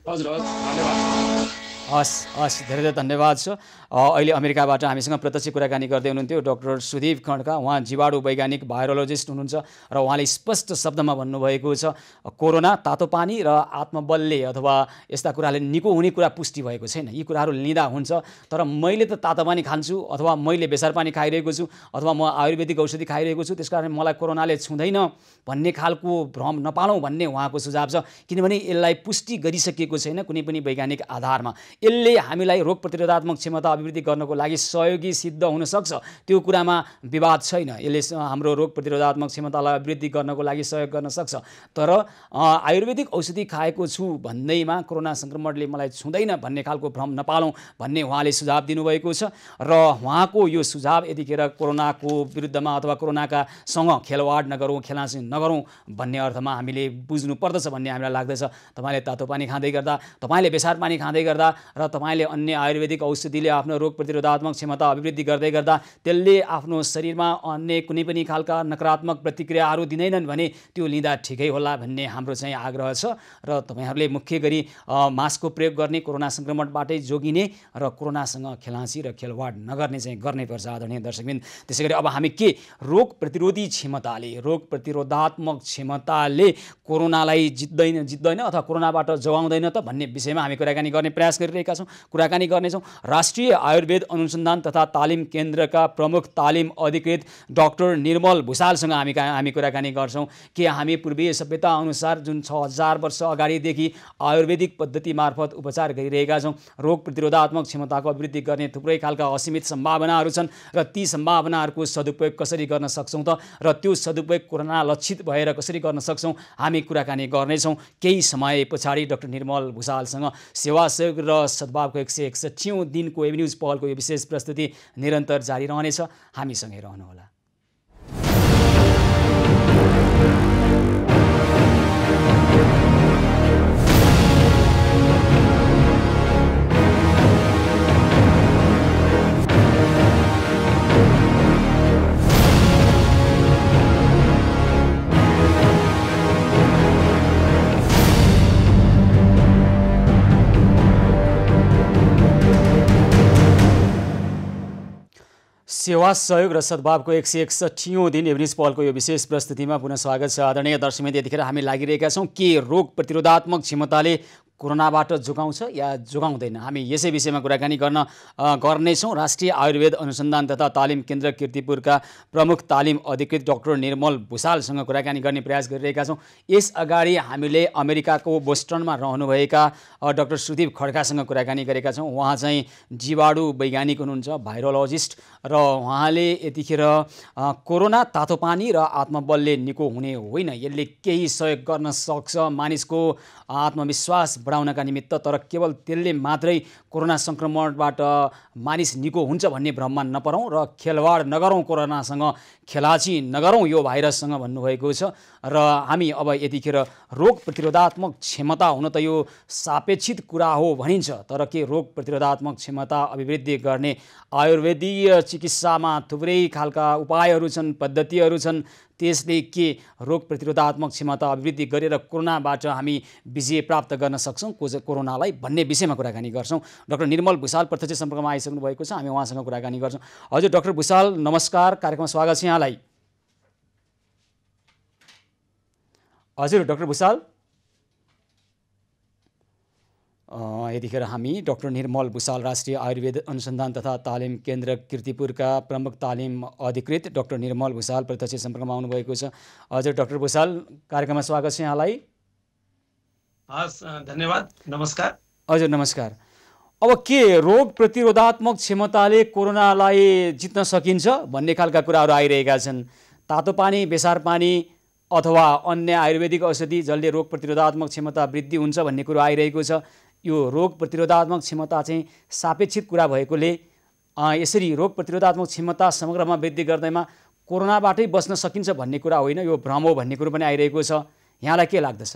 हजुर धन्यवाद। हस् धेरै धेरै धन्यवाद छ। अहिले अमेरिकाबाट हामीसँग प्रत्यक्ष कुराकानी गर्दै हुनुहुन्थ्यो डाक्टर सुदीप खड्का। उहाँ जीवाणु वैज्ञानिक भाइरोलोजिस्ट हुनुहुन्छ र उहाँले स्पष्ट शब्दमा भन्नुभएको छ कोरोना तातो पानी र आत्मबलले अथवा यस्ता कुराले निको हुने कुरा पुष्टि भएको छैन। यी कुराहरू लिँदा हुन्छ, तर मैले त तातो पानी खान्छु अथवा मैले बेसार पानी खाइरहेको छु अथवा म आयुर्वेदिक औषधि खाइरहेको छु त्यसकारण मलाई कोरोनाले छुँदैन भन्ने खालको भ्रम नपालौँ भन्ने उहाँको सुझाव छ। किनभने यसलाई पुष्टि गरिसकिएको छैन कुनै पनि वैज्ञानिक आधारमा। यसले हामीलाई रोग प्रतिरोधात्मक क्षमता अभिवृद्धि गर्नको लागि सहयोगी सिद्ध हुन सक्छ, त्यो कुरामा विवाद छैन। यसले हाम्रो रोग प्रतिरोधात्मक क्षमतालाई अभिवृद्धि गर्नको लागि सहयोग गर्न सक्छ। तर आयुर्वेदिक औषधि खाएको छु भन्दैमा कोरोना संक्रमणले मलाई छुँदैन भन्ने खालको भ्रम नपालौँ भन्ने उहाँले सुझाव दिनुभएको छ। र उहाँको यो सुझाव यतिखेर कोरोनाको विरुद्धमा अथवा कोरोनाका सँग खेलवाड नगरौँ, खेलाँची नगरौँ भन्ने अर्थमा हामीले बुझ्नु पर्दछ भन्ने हामीलाई लाग्दछ। तपाईँले तातो पानी खाँदै गर्दा, तपाईँले बेसार पानी खाँदै गर्दा र तपाईँले अन्य आयुर्वेदिक औषधिले आफ्नो रोग प्रतिरोधात्मक क्षमता अभिवृद्धि गर्दै गर्दा त्यसले आफ्नो शरीरमा अन्य कुनै पनि खालका नकारात्मक प्रतिक्रियाहरू दिँदैनन् भने त्यो लिँदा ठिकै होला भन्ने हाम्रो चाहिँ आग्रह छ। र तपाईँहरूले मुख्य गरी मास्कको प्रयोग गर्ने, कोरोना संक्रमणबाटै जोगिने र कोरोनासँग खेलाँची र खेलवाड नगर्ने चाहिँ गर्नैपर्छ आदरणीय दर्शकबिन। त्यसै गरी अब हामी के रोग प्रतिरोधी क्षमताले, रोग प्रतिरोधात्मक क्षमताले कोरोनालाई जित्दैन अथवा कोरोनाबाट जोगाउँदैन त भन्ने विषयमा हामी कुराकानी गर्ने प्रयास गरिरहेका छौँ, कुराकानी गर्नेछौँ। राष्ट्रिय आयुर्वेद अनुसन्धान तथा तालिम केन्द्रका प्रमुख तालिम अधिकृत डाक्टर निर्मल भुसालसँग हामी कुराकानी गर्छौँ कि हामी पूर्वीय सभ्यता अनुसार जुन 6000 वर्ष अगाडिदेखि आयुर्वेदिक पद्धति मार्फत उपचार गरिरहेका छौँ। रोग प्रतिरोधात्मक क्षमताको अभिवृद्धि गर्ने थुप्रै खालका असीमित सम्भावनाहरू छन् र ती सम्भावनाहरूको सदुपयोग कसरी गर्न सक्छौँ त र त्यो सदुपयोग कोरोना लक्षित भएर कसरी गर्न सक्छौँ हामी कुराकानी गर्नेछौँ। केही समय पछाडि डाक्टर निर्मल भुसालसँग सेवा सहयोग र सद्भावको 161औं दिनको एभिन्यूज पहलको यो विशेष प्रस्तुति निरन्तर जारी रहनेछ। हामीसँगै रहनुहोला। सेवा सहयोग र सद्भावको 161औं दिन एभिन्यूज पहलको यो विशेष प्रस्तुतिमा पुनः स्वागत छ। आदरणीय दर्शकबिन, यतिखेर हामी लागिरहेका छौँ के रोग प्रतिरोधात्मक क्षमताले कोरोनाबाट जोगाउँछ या जोगाउँदैन? हामी यसै विषयमा कुराकानी गर्नेछौँ। राष्ट्रिय आयुर्वेद अनुसन्धान तथा तालिम केन्द्र कीर्तिपुरका प्रमुख तालिम अधिकृत डाक्टर निर्मल भुसालसँग कुराकानी गर्ने प्रयास गरिरहेका छौँ। यस अगाडि हामीले अमेरिकाको बोस्टनमा रहनुभएका डाक्टर सुदीप खड्कासँग कुराकानी गरेका छौँ। उहाँ चाहिँ जीवाणु वैज्ञानिक हुनुहुन्छ, भाइरोलोजिस्ट, र उहाँले यतिखेर कोरोना तातो पानी र आत्मबलले निको हुने होइन, यसले केही सहयोग गर्न सक्छ मानिसको आत्मविश्वास बढाउनका निमित्त, तर केवल त्यसले मात्रै कोरोना सङ्क्रमणबाट मानिस निको हुन्छ भन्ने भ्रममा नपरौँ र खेलवाड नगरौँ, कोरोनासँग खेलाची नगरौँ यो भाइरससँग भन्नुभएको छ। र हामी अब यतिखेर रोग प्रतिरोधात्मक क्षमता, हुन त यो सापेक्षित कुरा हो भनिन्छ, तर के रोग प्रतिरोधात्मक क्षमता अभिवृद्धि गर्ने आयुर्वेदीय चिकित्सामा थुप्रै खालका उपायहरू छन्, पद्धतिहरू छन्, त्यसले के रोग प्रतिरोधात्मक क्षमता अभिवृद्धि गरेर कोरोनाबाट हामी विजय प्राप्त गर्न सक्छौँ कोरोनालाई भन्ने विषयमा कुराकानी गर्छौँ। डाक्टर निर्मल भुसाल प्रत्यक्ष सम्पर्कमा आइसक्नु भएको छ, हामी उहाँसँग कुराकानी गर्छौँ। हजुर डाक्टर भुसाल नमस्कार, कार्यक्रममा स्वागत छ यहाँलाई। हजुर डाक्टर भुसाल, यतिखेर हामी डाक्टर निर्मल भुसाल राष्ट्रिय आयुर्वेद अनुसन्धान तथा तालिम केन्द्र कीर्तिपुरका प्रमुख तालिम अधिकृत डाक्टर निर्मल भुसाल प्रत्यक्ष सम्पर्कमा आउनुभएको छ। हजुर डाक्टर भुसाल, कार्यक्रममा स्वागत छ यहाँलाई। हस्, धन्यवाद, नमस्कार। हजुर नमस्कार। अब के रोग प्रतिरोधात्मक क्षमताले कोरोनालाई जित्न सकिन्छ भन्ने खालका कुराहरू आइरहेका छन्। तातो पानी, बेसार पानी अथवा अन्य आयुर्वेदिक औषधि जसले रोग प्रतिरोधात्मक क्षमता वृद्धि हुन्छ भन्ने कुरो आइरहेको छ। यो रोग प्रतिरोधात्मक क्षमता चाहिँ सापेक्षित कुरा भएकोले यसरी रोग प्रतिरोधात्मक क्षमता समग्रमा वृद्धि गर्दैमा कोरोनाबाटै बच्न सकिन्छ भन्ने कुरा होइन, यो भ्रम हो भन्ने कुरो पनि आइरहेको छ। यहाँलाई के लाग्दछ?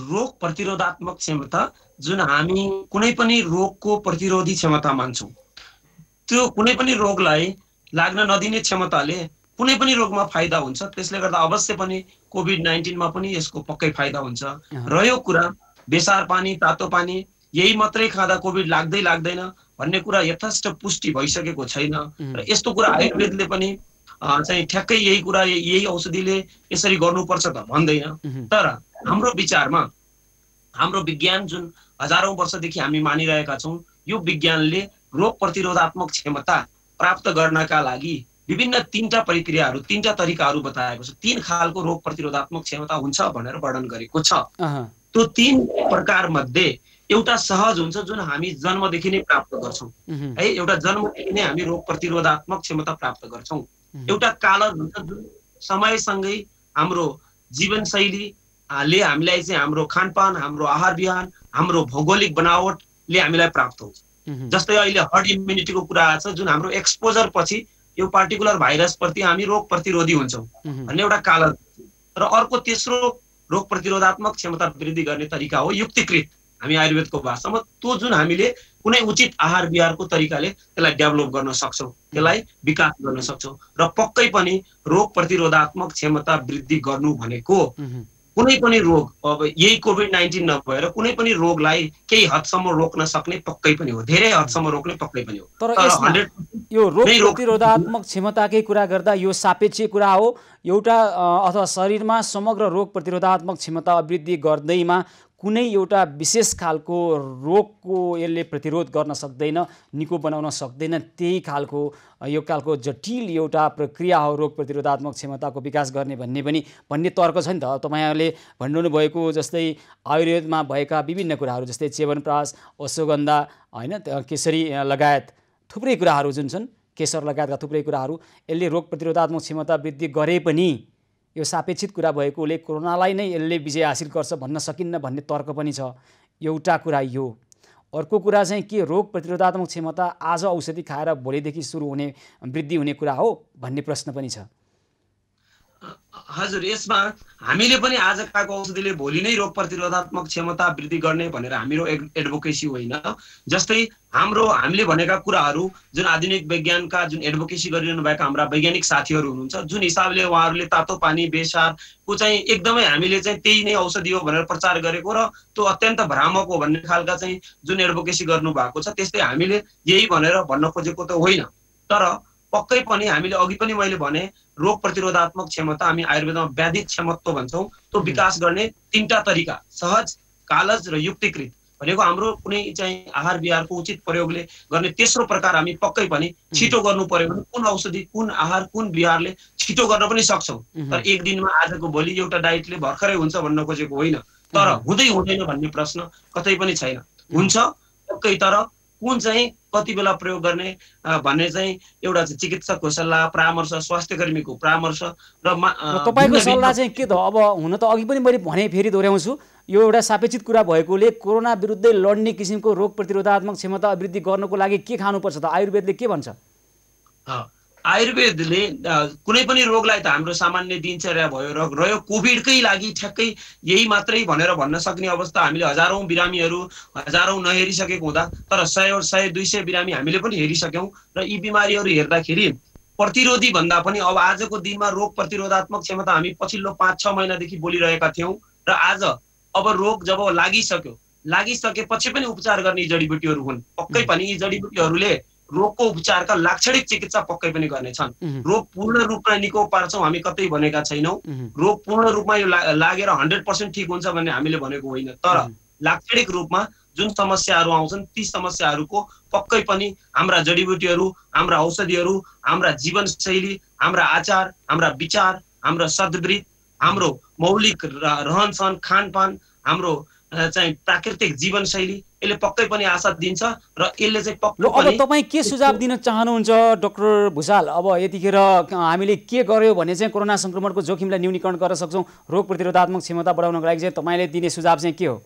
रोग प्रतिरोधात्मक क्षमता जुन हामी कुनै पनि रोगको प्रतिरोधी क्षमता मान्छौँ, त्यो कुनै पनि रोगलाई लाग्न नदिने क्षमताले कुनै पनि रोगमा फाइदा हुन्छ। त्यसले गर्दा अवश्य पनि कोभिड-19 मा पनि यसको पक्कै फाइदा हुन्छ। रह्यो कुरा बेसार पानी, तातो पानी यही मात्रै खाँदा कोभिड लाग्दैन भन्ने कुरा यथेष्ट पुष्टि भइसकेको छैन। र यस्तो कुरा आयुर्वेदले पनि चाहिँ ठ्याक्कै यही कुरा, यही औषधिले यसरी गर्नुपर्छ त भन्दैन। तर हाम्रो विचारमा हाम्रो विज्ञान जुन हजारौं वर्षदेखि हामी मानिरहेका छौँ, यो विज्ञानले रोग प्रतिरोधात्मक क्षमता प्राप्त गर्नका लागि विभिन्न तीनटा प्रक्रियाहरू, तीनटा तरिकाहरू बताएको छ। 3 खालको रोग प्रतिरोधात्मक क्षमता हुन्छ भनेर वर्णन गरेको छ। त्यो 3 प्रकार मध्ये एउटा सहज हुन्छ जुन हामी जन्मदेखि नै प्राप्त गर्छौं है, एउटा जन्मदेखि नै हामी रोग प्रतिरोधात्मक क्षमता प्राप्त गर्छौं। एउटा कालज हुन्छ जुन समयसँगै हाम्रो जीवनशैलीले हामीलाई चाहिँ हाम्रो खानपान, हाम्रो आहार विहार, हाम्रो भौगोलिक बनावटले हामीलाई प्राप्त हुन्छ। जस्तै अहिले हर्ड इम्युनिटीको कुरा छ, जुन हाम्रो एक्सपोजर पछि यो पार्टिकुलर भाइरस प्रति हामी रोग प्रतिरोधी हुन्छौँ भन्ने एउटा कालज। र अर्को तेस्रो रोग प्रतिरोधात्मक क्षमता वृद्धि गर्ने तरिका हो युक्तिकृत, हामी आयुर्वेदको भाषामा त्यो जुन हामीले कुनै उचित आहार विहारको तरिकाले त्यसलाई डेभलप गर्न सक्छौँ, त्यसलाई विकास गर्न सक्छौँ। र पक्कै पनि रोग प्रतिरोधात्मक क्षमता वृद्धि गर्नु भनेको कुनै पनि रोग, अब यही कोभिड-19 नभएर कुनै पनि रोगलाई केही हदसम्म रोक्न सक्ने पक्कै पनि हो, धेरै हदसम्म रोक्ने पक्कै पनि हो। तर यो रोग प्रतिरोधात्मक क्षमताकै कुरा गर्दा यो सापेक्ष कुरा हो। एउटा अथवा शरीरमा समग्र रोग प्रतिरोधात्मक क्षमता वृद्धि गर्दैमा कुनै एउटा विशेष खालको रोगको यसले प्रतिरोध गर्न सक्दैन, निको बनाउन सक्दैन, त्यही खालको यो खालको जटिल एउटा प्रक्रिया हो रोग प्रतिरोधात्मक क्षमताको विकास गर्ने भन्ने तर्क छ नि त। तपाईँहरूले भन्नु भएको जस्तै आयुर्वेदमा भएका विभिन्न कुराहरू जस्तै च्यवनप्राश, अश्वगन्धा, होइन, केसरी लगायत थुप्रै कुराहरू जुन छन्, केसर लगायतका थुप्रै कुराहरू यसले रोग प्रतिरोधात्मक क्षमता वृद्धि गरे पनि यो सापेक्षित कुरा भएकोले कोरोनालाई नै यसले विजय हासिल गर्छ भन्न सकिन्न भन्ने तर्क पनि छ। एउटा कुरा यो। अर्को कुरा चाहिँ के रोग प्रतिरोधात्मक क्षमता आज औषधि खाएर भोलिदेखि सुरु हुने, वृद्धि हुने कुरा हो भन्ने प्रश्न पनि छ। हजुर, यसमा हामीले पनि आज खाएको औषधिले भोलि नै रोग प्रतिरोधात्मक क्षमता वृद्धि गर्ने भनेर हाम्रो एडभोकेसी होइन। जस्तै हामीले भनेका कुराहरू जुन आधुनिक विज्ञानका जुन एडभोकेसी गरिरहनु भएका हाम्रा वैज्ञानिक साथीहरू हुनुहुन्छ, जुन हिसाबले उहाँहरूले तातो पानी, बेसारको चाहिँ एकदमै हामीले चाहिँ त्यही नै औषधि हो भनेर प्रचार गरेको र त्यो अत्यन्त भ्रामक हो भन्ने खालका चाहिँ जुन एडभोकेसी गर्नु भएको छ, त्यस्तै हामीले यही भनेर भन्न खोजेको त होइन। तर पक्कै पनि हामीले अघि पनि मैले भने रोग प्रतिरोधात्मक क्षमता हामी आयुर्वेदमा व्याधि क्षमत्व भन्छौँ, त्यो विकास गर्ने 3टा तरिका, सहज, कालज र युक्तिकृत भनेको हाम्रो कुनै चाहिँ आहार विहारको उचित प्रयोगले गर्ने तेस्रो प्रकार हामी पक्कै पनि छिटो गर्नु पर्यो भने कुन औषधि कुन आहार कुन विहारले छिटो गर्न पनि सक्छौँ। तर एक दिनमा आजको भोलि एउटा डाइटले भर्खरै हुन्छ भन्न खोजेको होइन, तर हुँदै हुँदैन भन्ने प्रश्न कतै पनि छैन। हुन्छ पक्कै, तर कुन चाहिँ कति बेला प्रयोग गर्ने भन्ने चाहिँ एउटा चिकित्सकको सल्लाह, परामर्श, स्वास्थ्यकर्मीको परामर्श र तपाईँको सल्लाह चाहिँ के त? अब हुन त अघि पनि मैले भने, फेरि दोहोऱ्याउँछु, यो एउटा सापेक्षित कुरा भएकोले कोरोना विरुद्धै लड्ने किसिमको रोग प्रतिरोधात्मक क्षमता अभिवृद्धि गर्नको लागि के खानुपर्छ त? आयुर्वेदले के भन्छ? आयुर्वेदले कुनै पनि रोगलाई त हाम्रो सामान्य दिनचर्या भयो रह्यो, कोभिडकै लागि ठ्याक्कै यही मात्रै भनेर भन्न सक्ने अवस्था हामीले हजारौं बिरामीहरू हजारौं नहेरिसकेको हुँदा, तर 100-200 बिरामी हामीले पनि हेरिसक्यौँ र यी बिमारीहरू हेर्दाखेरि प्रतिरोधी भन्दा पनि अब आजको दिनमा रोग प्रतिरोधात्मक क्षमता हामी पछिल्लो 5-6 महिनादेखि बोलिरहेका थियौँ र आज अब रोग जब लागिसकेपछि पनि उपचार गर्ने जडीबुटीहरू हुन्। पक्कै पनि यी जडीबुटीहरूले रोगको उपचारका लाक्षणिक चिकित्सा पक्कै पनि गर्नेछन्। रोग पूर्ण रूपमा निको पार्छौँ हामी कतै भनेका छैनौँ। रोग पूर्ण रूपमा यो लागेर 100% ठिक हुन्छ भन्ने हामीले भनेको होइन, तर लाक्षणिक रूपमा जुन समस्याहरू आउँछन् ती समस्याहरूको पक्कै पनि हाम्रा जडीबुटीहरू, हाम्रा औषधिहरू, हाम्रा जीवनशैली, हाम्रा आचार, हाम्रा विचार, हाम्रो सद्वृत्ति, हाम्रो मौलिक रहनसहन, खानपान, हाम्रो चाहिँ प्राकृतिक जीवनशैली यसले पक्कै पनि आशा दिन्छ र यसले चाहिँ पक्कै पनि। अब तपाईँ के सुझाव दिन चाहनुहुन्छ डाक्टर भुषाल? अब यतिखेर हामीले के गर्यो भने चाहिँ कोरोना संक्रमणको जोखिमलाई न्यूनीकरण गर्न सक्छौँ, रोग प्रतिरोधात्मक क्षमता बढाउनको लागि चाहिँ तपाईँले दिने सुझाव चाहिँ के हो?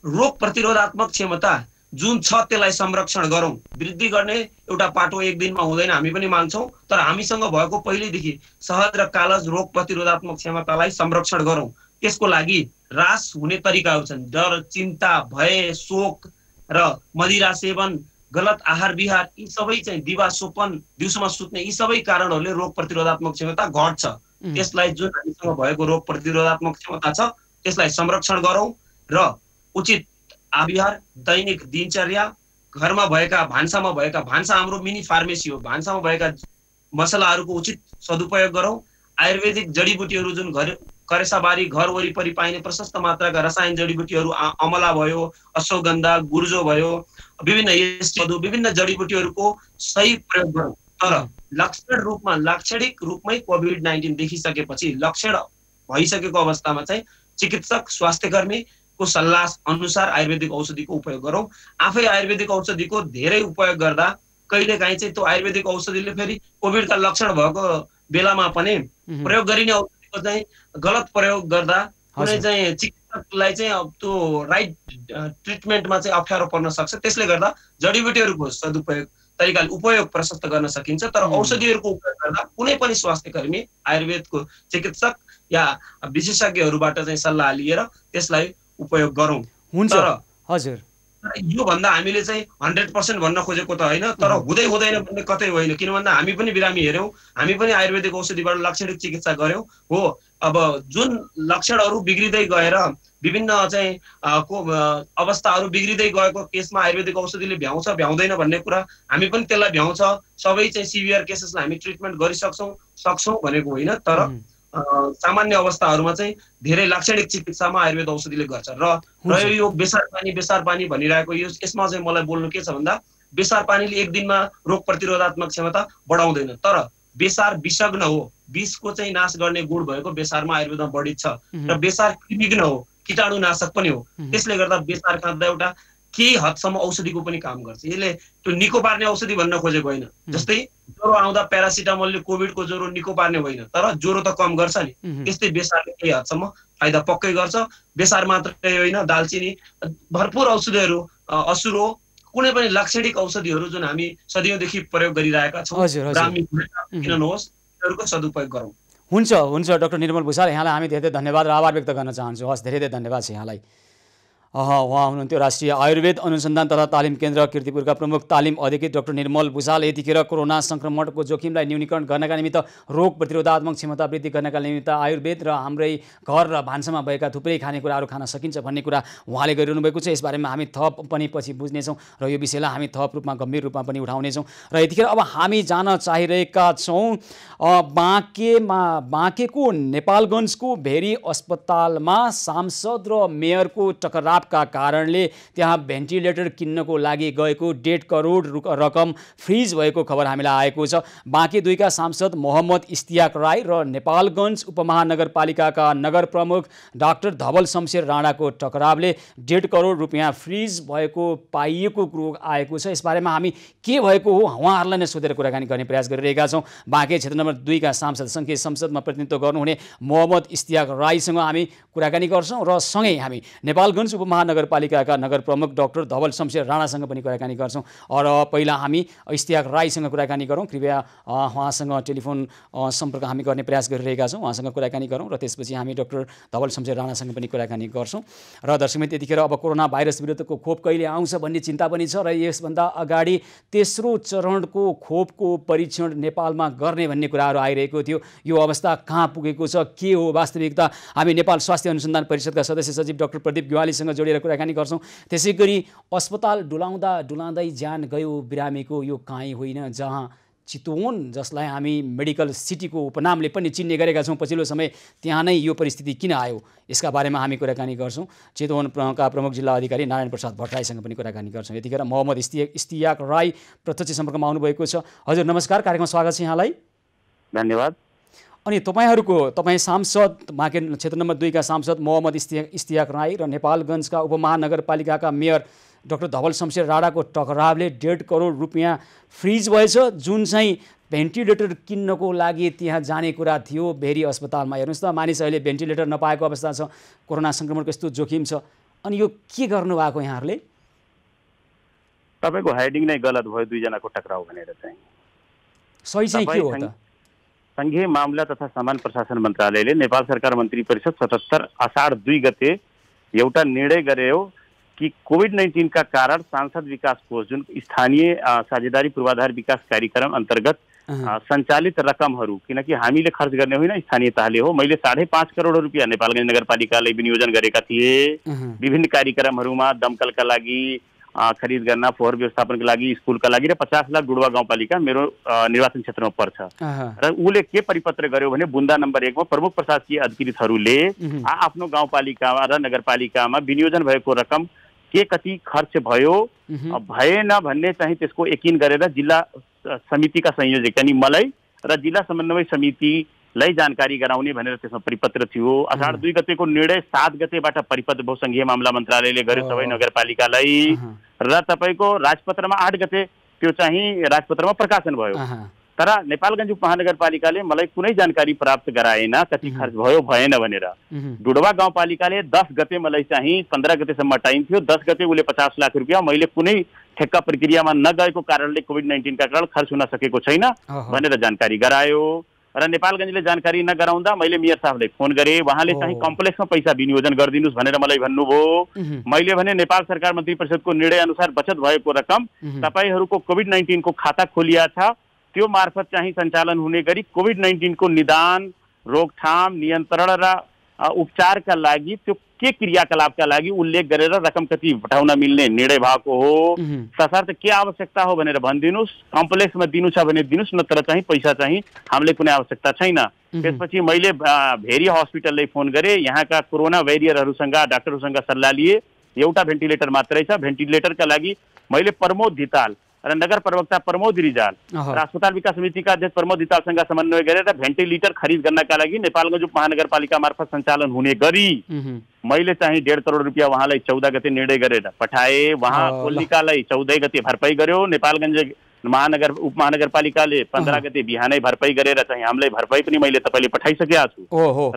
रोग प्रतिरोधात्मक क्षमता जुन छ त्यसलाई संरक्षण गरौँ। वृद्धि गर्ने एउटा पाटो एक दिनमा हुँदैन, हामी पनि मान्छौँ, तर हामीसँग भएको पहिलेदेखि सहज र कालज रोग प्रतिरोधात्मक क्षमतालाई संरक्षण गरौँ। त्यसको लागि ह्रास हुने तरिकाहरू छन्। डर, चिन्ता, भय, शोक र मदिरा सेवन, गलत आहार विहार, यी सबै चाहिँ दिवा सोपन, दिउँसोमा सुत्ने, यी सबै कारणहरूले रोग प्रतिरोधात्मक क्षमता घट्छ। त्यसलाई जुन हामीसँग भएको रोग प्रतिरोधात्मक क्षमता छ त्यसलाई संरक्षण गरौँ र उचित आहार, दैनिक दिनचर्या, घरमा भएका भान्सा हाम्रो मिनी फार्मेसी हो, भान्सामा भएका मसलाहरूको उचित सदुपयोग गरौँ। आयुर्वेदिक जडीबुटीहरू जुन करेसाबारी घर वरिपरि पाइने प्रशस्त मात्राका रसायन जडीबुटीहरू, अमला भयो, अश्वगन्धा, गुर्जो भयो, विभिन्न जडीबुटीहरूको सही प्रयोग गरौँ। तर लाक्षणिक रूपमै कोभिड-19 देखिसकेपछि, लक्षण भइसकेको अवस्थामा चाहिँ चिकित्सक, स्वास्थ्यकर्मीको सल्लाह अनुसार आयुर्वेदिक औषधिको उपयोग गरौँ। आफै आयुर्वेदिक औषधिको धेरै उपयोग गर्दा कहिलेकाहीँ चाहिँ त्यो आयुर्वेदिक औषधिले फेरि कोभिडका लक्षण भएको बेलामा पनि प्रयोग गरिने औषधिको चाहिँ गलत प्रयोग गर्दा कुनै चाहिँ चिकित्सकलाई चाहिँ त्यो राइट ट्रिटमेन्टमा चाहिँ अप्ठ्यारो पर्न सक्छ। त्यसले गर्दा जडीबुटीहरूको सदुपयोग तरिकाले उपयोग प्रशस्त गर्न सकिन्छ, तर औषधिहरूको उपयोग गर्दा कुनै पनि स्वास्थ्यकर्मी, आयुर्वेदको चिकित्सक या विशेषज्ञहरूबाट चाहिँ सल्लाह लिएर त्यसलाई उपयोग गरौँ। तर हजुर, यो भन्दा हामीले चाहिँ 100% भन्न खोजेको त होइन, तर हुँदै हुँदैन भन्ने कतै होइन। किन भन्दा हामी पनि बिरामी हेऱ्यौँ, हामी पनि आयुर्वेदिक औषधिबाट लाक्षणिक चिकित्सा गऱ्यौँ हो। अब जुन लक्षणहरू बिग्रिँदै गएर विभिन्न चाहिँ अवस्थाहरू बिग्रिँदै गएको केसमा आयुर्वेदिक औषधिले भ्याउँछ भ्याउँदैन भन्ने कुरा हामी पनि त्यसलाई भ्याउँछ, सबै चाहिँ सिभियर केसेसलाई हामी ट्रिटमेन्ट गरिसक्छौँ भनेको होइन, तर सामान्य अवस्थाहरूमा चाहिँ धेरै लाक्षणिक चिकित्सामा आयुर्वेद औषधिले गर्छ। र यो बेसार पानी भनिरहेको यसमा चाहिँ मलाई बोल्नु के छ भन्दा, बेसार पानीले एक दिनमा रोग प्रतिरोधात्मक क्षमता बढाउँदैन, तर बेसार विषग्न हो, विषको चाहिँ नाश गर्ने गुण भएको बेसारमा आयुर्वेदमा बढी छ, र बेसार कृमिग्न हो, कीटाणुनाशक पनि हो। त्यसले गर्दा बेसार खाँदा एउटा केही हदसम्म औषधिको पनि काम गर्छ। यसले त्यो निको पार्ने औषधि भन्न खोजेको होइन। जस्तै ज्वरो आउँदा प्यारासिटामोलले कोभिडको ज्वरो निको पार्ने होइन, तर ज्वरो त कम गर्छ नि। त्यस्तै बेसारले केही हदसम्म फाइदा पक्कै गर्छ। बेसार मात्रै होइन, दालचिनी, भरपुर औषधिहरू, असुरो, कुनै पनि लाक्षणिक औषधिहरू जुन हामी सदियौँदेखि प्रयोग गरिरहेका छौँ, किन नहोस्, तिनीहरूको सदुपयोग गरौँ। हुन्छ डाक्टर निर्मल भुषाल, यहाँलाई हामी धेरै धन्यवाद र आभार व्यक्त गर्न चाहन्छौँ। हस्, धेरै धन्यवाद छ यहाँलाई। उहाँ हुनुहुन्थ्यो राष्ट्रिय आयुर्वेद अनुसन्धान तथा तालिम केन्द्र कीर्तिपुरका प्रमुख तालिम अधिकृत डाक्टर निर्मल भुषाल। यतिखेर कोरोना संक्रमणको जोखिमलाई न्यूनीकरण गर्नका निमित्त रोग प्रतिरोधात्मक क्षमता वृद्धि गर्नका निमित्त आयुर्वेद र हाम्रै घर र भान्सामा भएका थुप्रै खानेकुराहरू खान सकिन्छ भन्ने कुरा उहाँले गरिरहनु भएको छ। यसबारेमा हामी थप पनि पछि बुझ्नेछौँ र यो विषयलाई हामी थप रूपमा गम्भीर रूपमा पनि उठाउनेछौँ। र यतिखेर अब हामी जान चाहिरहेका छौँ बाँकेको नेपालगञ्जको भेरी अस्पतालमा सांसद र मेयरको टकरावका कारणले त्यहाँ भेन्टिलेटर किन्नको लागि गएको 1.5 करोड रकम फ्रिज भएको खबर हामीलाई आएको छ। बाँके 2 का सांसद मोहम्मद इस्तियाक राई र नेपालगञ्ज उपमहानगरपालिकाका नगर प्रमुख डाक्टर धवल शमशेर राणाको टकरावले 1.5 करोड रुपियाँ फ्रिज भएको पाइएको कुरो आएको छ। यसबारेमा हामी के भएको हो उहाँहरूलाई नै सोधेर कुराकानी गर्ने प्रयास गरिरहेका छौँ। बाँके क्षेत्र नम्बर 2 का सांसद सङ्घीय संसदमा प्रतिनिधित्व गर्नुहुने मोहम्मद इस्तियाक राईसँग हामी कुराकानी गर्छौँ र सँगै हामी नेपालगञ्ज उपमहानगरपालिकाका नगर प्रमुख डाक्टर धवल शमशेर राणासँग पनि कुराकानी गर्छौँ। र पहिला हामी इस्तियाक राईसँग कुराकानी गरौँ। कृपया उहाँसँग टेलिफोन सम्पर्क हामी गर्ने प्रयास गरिरहेका छौँ। उहाँसँग कुराकानी गरौँ र त्यसपछि हामी डाक्टर धवल शमशेर राणासँग पनि कुराकानी गर्छौँ। र दर्शकमित्र, यतिखेर अब कोरोना भाइरस विरुद्धको खोप कहिले आउँछ भन्ने चिन्ता पनि छ र यसभन्दा अगाडि तेस्रो चरणको खोपको परीक्षण नेपालमा गर्ने भन्ने कुराहरू आइरहेको थियो। यो अवस्था कहाँ पुगेको छ, के हो वास्तविकता? हामी नेपाल स्वास्थ्य अनुसन्धान परिषदका सदस्य सचिव डाक्टर प्रदीप ग्वालीसँग जोडेर कुराकानी गर्छौँ। त्यसै गरी अस्पताल डुलाउँदै ज्यान गयो बिरामीको यो काहीँ होइन, जहाँ चितवन जसलाई हामी मेडिकल सिटीको उपनामले पनि चिन्ने गरेका छौँ पछिल्लो समय, त्यहाँ नै यो परिस्थिति किन आयो यसका बारेमा हामी कुराकानी गर्छौँ। चितवनका प्रमुख जिल्ला अधिकारी नारायण प्रसाद भट्टराईसँग पनि कुराकानी गर्छौँ। यतिखेर मोहम्मद इस्तियाक राई प्रत्यक्ष सम्पर्कमा आउनुभएको छ। हजुर नमस्कार, कार्यक्रममा स्वागत छ यहाँलाई। धन्यवाद। अनि तपाईँ सांसद बाँके क्षेत्र नम्बर 2 का सांसद मोहम्मद इस्तियाक राई र नेपालगञ्जका उपमहानगरपालिकाका मेयर डाक्टर धवल शमशेर राणाको टकरावले 1.5 करोड रुपियाँ फ्रिज भएछ, जुन चाहिँ भेन्टिलेटर किन्नको लागि त्यहाँ जाने कुरा थियो भेरी अस्पतालमा। हेर्नुहोस् त, मानिस अहिले भेन्टिलेटर नपाएको अवस्था छ, कोरोना सङ्क्रमणको यस्तो जोखिम छ। अनि यो के गर्नुभएको यहाँहरूले? तपाईँको हेडिङ नै गलत भयो, 2 जनाको टक्राउ भनेर चाहिँ। सही चाहिँ के हो त? संघीय मामला तथा सामान्य प्रशासन मन्त्रालयले नेपाल सरकार मन्त्री परिषद 77 असाढ 2 गते एउटा निर्णय गर्यो कि कोभिड-19 का कारण सांसद विकास कोष जुन स्थानीय साझेदारी पूर्वाधार विकास कार्यक्रम अन्तर्गत सञ्चालित रकमहरू, किनकि हामीले खर्च गर्ने होइन स्थानीय तहले हो, मैले 5.5 करोड रुपियाँ नेपालगञ्ज नगरपालिकाले विनियोजन गरेका थिए। विभिन्न कार्यक्रमहरूमा दमकलका लागि खरिद गर्न, फोहोर व्यवस्थापनको लागि, स्कुलका लागि र 50 लाख डुडवा गाउँपालिका मेरो निर्वाचन क्षेत्रमा पर्छ। र उसले के परिपत्र गर्यो भने बुन्दा नम्बर 1 मा प्रमुख प्रशासकीय अधिकृतहरूले आफ्नो गाउँपालिकामा र नगरपालिकामा विनियोजन भएको रकम के कति खर्च भयो भएन भन्ने चाहिँ त्यसको यकिन गरेर जिल्ला समितिका संयोजक यानी मलाई र जिल्ला समन्वय समितिलाई जानकारी गराउने भनेर त्यसमा परिपत्र थियो। असाढ 2 गतेको निर्णय 7 गतेबाट परिपत्र भयो, संघीय मामला मन्त्रालयले गर्यो सबै नगरपालिकालाई र तपाईँको राजपत्रमा 8 गते त्यो चाहिँ राजपत्रमा प्रकाशन भयो। तर नेपालगञ्ज उपमहानगरपालिकाले मलाई कुनै जानकारी प्राप्त गराएन कति खर्च भयो भएन भनेर। डुडवा गाउँपालिकाले 10 गते मलाई चाहिँ 15 गतेसम्म टाइम थियो, 10 गते उसले 50 लाख रुपियाँ मैले कुनै ठेक्का प्रक्रियामा नगएको कारणले कोभिड-19 का कारण खर्च हुन सकेको छैन भनेर जानकारी गरायो। र नेपालगञ्जले जानकारी नगराउँदा मैले मेयर साहबलाई फोन गरेँ, उहाँले चाहिँ कम्प्लेक्समा पैसा विनियोजन गरिदिनुहोस् भनेर मलाई भन्नुभयो। मैले भने नेपाल सरकार मन्त्री परिषदको निर्णय अनुसार बचत भएको रकम तपाईँहरूको कोभिड-19 को खाता खोलिया छ, त्यो मार्फत चाहिँ सञ्चालन हुने गरी कोभिड-19 को निदान, रोकथाम, नियन्त्रण र उपचारका लागि त्यो के क्रियाकलापका लागि उल्लेख गरेर रकम कति पठाउन मिल्ने निर्णय भएको हो, तसर्थ के आवश्यकता हो भनेर भनिदिनुहोस्, कम्प्लेक्समा दिनु छ भने दिनुहोस्, नत्र चाहिँ पैसा चाहिँ हामीले कुनै आवश्यकता छैन। त्यसपछि मैले भेरी हस्पिटललाई फोन गरेँ, यहाँका कोरोना वेरियरहरूसँग डाक्टरहरूसँग सल्लाह लिए। एउटा भेन्टिलेटर मात्रै छ, भेन्टिलेटरका लागि मैले प्रमोद धिताल र नगर प्रवक्ता प्रमोद रिजाल र अस्पताल विकास समितिका अध्यक्ष प्रमोद धितालसँग समन्वय गरेर भेन्टिलेटर खरिद गर्नका लागि नेपालगञ्ज उपमहानगरपालिका मार्फत सञ्चालन हुने गरी मैले चाहिँ 1.5 करोड रुपियाँ उहाँलाई 14 गते निर्णय गरेर पठाए। उहाँ कोल्लिकालाई 14 गते भरपाई गर्यो, नेपालगञ्ज उपमहानगरपालिकाले 15 गते बिहानै भरपाई गरेर चाहिँ हामीलाई भरपाई पनि मैले तपाईले पठाइसकेका छु।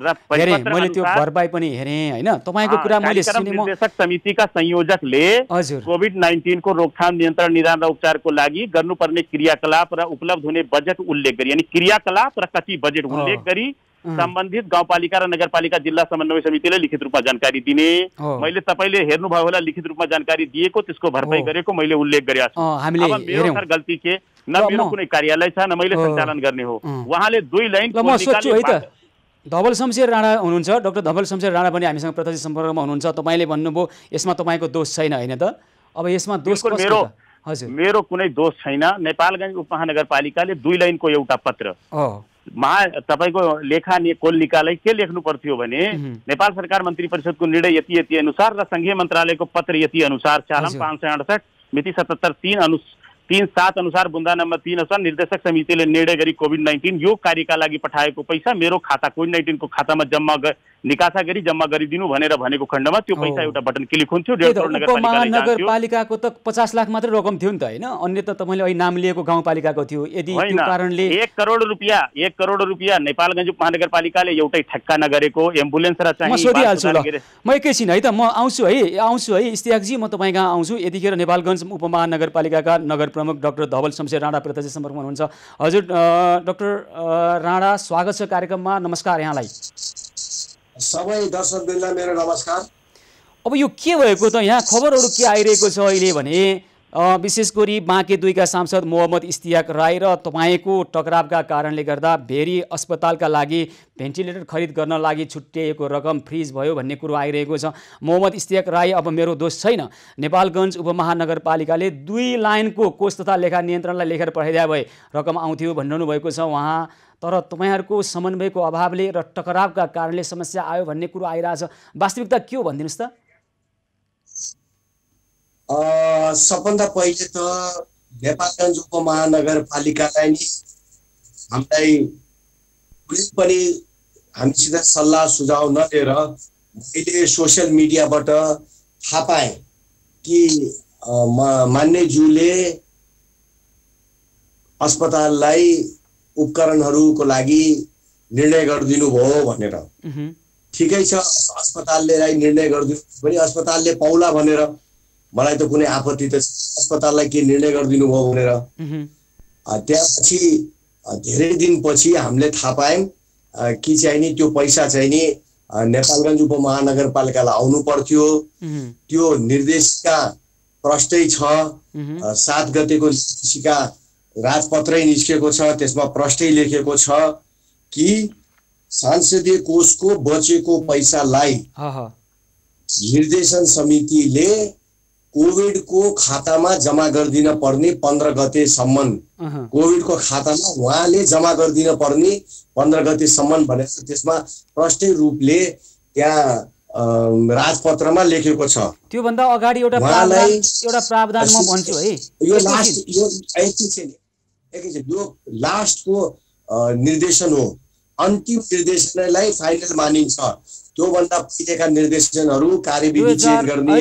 र मैले त्यो भरपाई पनि हेरेँ हैन, तपाईको कुरा मैले सुने। निर्देशक समितिका संयोजकले कोभिड-19 को रोकथाम, नियन्त्रण, निदान र उपचारको लागि गर्नुपर्ने क्रियाकलाप र उपलब्ध हुने बजेट उल्लेख गरी, यानी क्रियाकलाप र कति बजेट उल्लेख गरी सम्बन्धित गाउँपालिका र नगरपालिका जिल्ला समन्वय समितिले लिखित रूपमा जानकारी दिने। मैले तपाईले हेर्नुभयो होला लिखित रूपमा जानकारी दिएको त्यसको भरपाई गरेको मैले उल्लेख गरेको छु। अब मेरो सर गल्ती के न मेरो कुनै कार्यालय छ न मैले सञ्चालन गर्ने हो। उहाँले 2 लाइन म सोध्छु है त धवल शमशेर राणा हुनुहुन्छ, डाक्टर धवल शमशेर राणा पनि हामीसँग प्रत्यक्ष सम्पर्कमा हुनुहुन्छ। तपाईँले भन्नुभयो यसमा तपाईँको दोष छैन हैन त? अब यसमा दोष कसको? हजुर मेरो कुनै दोष छैन। नेपालगञ्ज उपमहानगरपालिकाले 2 लाइनको एउटा पत्र तपाईको लेखा कोल के लेख्नु पर्थ्यो भने नेपाल सरकार मन्त्री परिषदको निर्णय यति अनुसार र संघीय मन्त्रालयको पत्र यति अनुसार चालम 568 मिति 77/3/7 अनुसार बुन्दा नम्बर 3 अनुसार निर्देशक समितिले निर्णय गरी कोभिड-19 यो कार्यका लागि पठाएको पैसा मेरो खाता कोभिड-19 को खातामा निकासा गरी जम्मा गरिदिनु भनेर भनेको खण्डमा त्यो पैसा एउटा बटन क्लिक हुन्थ्यो। 1.5 करोड नगरपालिकाको त 50 लाख मात्र रकम थियो नि त हैन? अन्य त तपाईले अहिले नाम लिएको गाउँपालिकाको थियो। यदि त्यो कारणले 1 करोड रुपैयाँ नेपालगञ्ज उपमहानगरपालिकाले एउटै ठक्का नगरेको एम्बुलेन्स र चाहिँ म सोधिहाल्छु ल। म एकैछिन है त म आउँछु है इस्तियाकजी, म तपाईँ कहाँ आउँछु। यतिखेर नेपालगञ्ज उपमहानगरपालिकाका नगर प्रमुख डाक्टर धवल शमशेर राणा प्रत्यक्ष सम्पर्कमा हुनुहुन्छ। हजुर डाक्टर राणा, स्वागत छ कार्यक्रममा। नमस्कार यहाँलाई। सबै दर्शकवृन्दलाई मेरो नमस्कार। अब यो के भएको त यहाँ खबरहरू के आइरहेको छ अहिले भने विशेष गरी बाँके 2 का सांसद मोहम्मद इस्तियाक राई र तपाईँको टकरावका कारणले गर्दा भेरी अस्पतालका लागि भेन्टिलेटर खरिद गर्न लागि छुट्याएको रकम फ्रिज भयो भन्ने कुरो आइरहेको छ। मोहम्मद इस्तियाक राई अब मेरो दोष छैन, नेपालगञ्ज उपमहानगरपालिकाले 2 लाइनको कोष तथा लेखा नियन्त्रणलाई लेखेर पठाइदिए भए रकम आउँथ्यो भनिरहनु भएको छ उहाँ। तर तपाईँहरूको समन्वयको अभावले र टकरावका कारणले समस्या आयो भन्ने कुरो आइरहेछ। वास्तविकता के हो भनिदिनुहोस् त? सबभन्दा पहिले त नेपालगञ्ज उपमहानगरपालिकालाई नि हामीलाई कुनै पनि हामीसित सल्लाह सुझाव नलिएर मैले सोसियल मिडियाबाट थाहा पाएँ कि मान्यज्यूले अस्पताललाई उपकरणहरूको लागि निर्णय गरिदिनु भयो भनेर। ठिकै छ, अस्पतालले निर्णय गरिदिनु पनि अस्पतालले पाउला भनेर मलाई त कुनै आपत्ति त अस्पताललाई के निर्णय गरिदिनु भयो भनेर। त्यसपछि धेरै दिनपछि हामीले थाहा पायौँ कि चाहिँ नि त्यो पैसा चाहिँ नि नेपालगञ्ज उपमहानगरपालिकालाई आउनु पर्थ्यो। त्यो निर्देशिका प्रष्टै छ, 7 गतेको निर्देशिका राजपत्रै निस्केको छ, त्यसमा प्रष्टै लेखेको छ कि सांसदीय कोषको बचेको पैसालाई निर्देशन समितिले कोभिडको खातामा जम्मा गरिदिन पर्ने 15 गतेसम्म कोभिडको खातामा उहाँले जम्मा गरिदिन पर्ने 15 गतेसम्म भनेर त्यसमा प्रष्टै रूपले त्यहाँ राजपत्रमा लेखेको छ। त्यो भन्दा अगाडि एउटा प्रावधान म भन्छु है। यो एकैछिन यो लास्टको निर्देशन हो, अन्तिम निर्देशनलाई फाइनल मानिन्छ। त्यो भन्दा पहिलेका निर्देशनहरू कार्यविधि चेन्ज गर्ने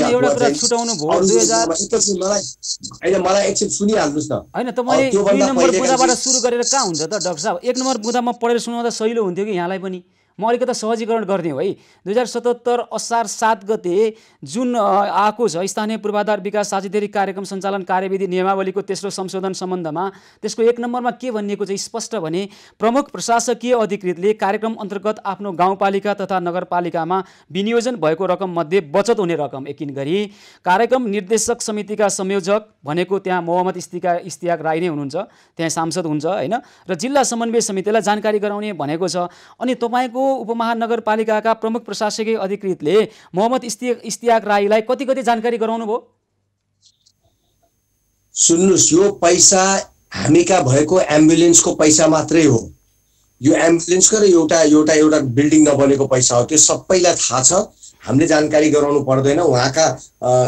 मलाई एकछिन सुनिहाल्नुस् न। हैन तपाईले 2 नम्बर बुँदाबाट सुरु गरेर कहाँ हुन्छ त डाक्टर साहब? 1 नम्बर बुँदामा पढेर सुनाउँदा सजिलो हुन्थ्यो कि यहाँलाई पनि। म अलिकति सहजीकरण गर्ने हो है। 2077 असार 7 गते जुन आएको छ स्थानीय पूर्वाधार विकास साझेदारी कार्यक्रम सञ्चालन कार्यविधि नियमावलीको तेस्रो संशोधन सम्बन्धमा त्यसको 1 नम्बरमा के भनिएको छ स्पष्ट भने प्रमुख प्रशासकीय अधिकृतले कार्यक्रम अन्तर्गत आफ्नो गाउँपालिका तथा नगरपालिकामा विनियोजन भएको रकम मध्ये बचत हुने रकम यकिन गरी कार्यक्रम निर्देशक समितिका संयोजक भनेको त्यहाँ मोहम्मद इस्तियाक राई नै हुनुहुन्छ, त्यहाँ सांसद हुन्छ हैन, र जिल्ला समन्वय समितिलाई जानकारी गराउने भनेको छ। अनि तपाईको उपमहानगरपालिकाका प्रमुख प्रशासकीय अधिकृतले मोहम्मद इस्तियाक राईलाई कति जानकारी गराउनु भयो? सुन्नुस्, यो पैसा हामीका भएको एम्बुलेन्सको पैसा मात्रै हो। यो एम्बुलेन्सको र एउटा बिल्डिङ नबनेको पैसा हो। त्यो सबैलाई थाहा छ, हामीले जानकारी गराउनु पर्दैन। उहाँका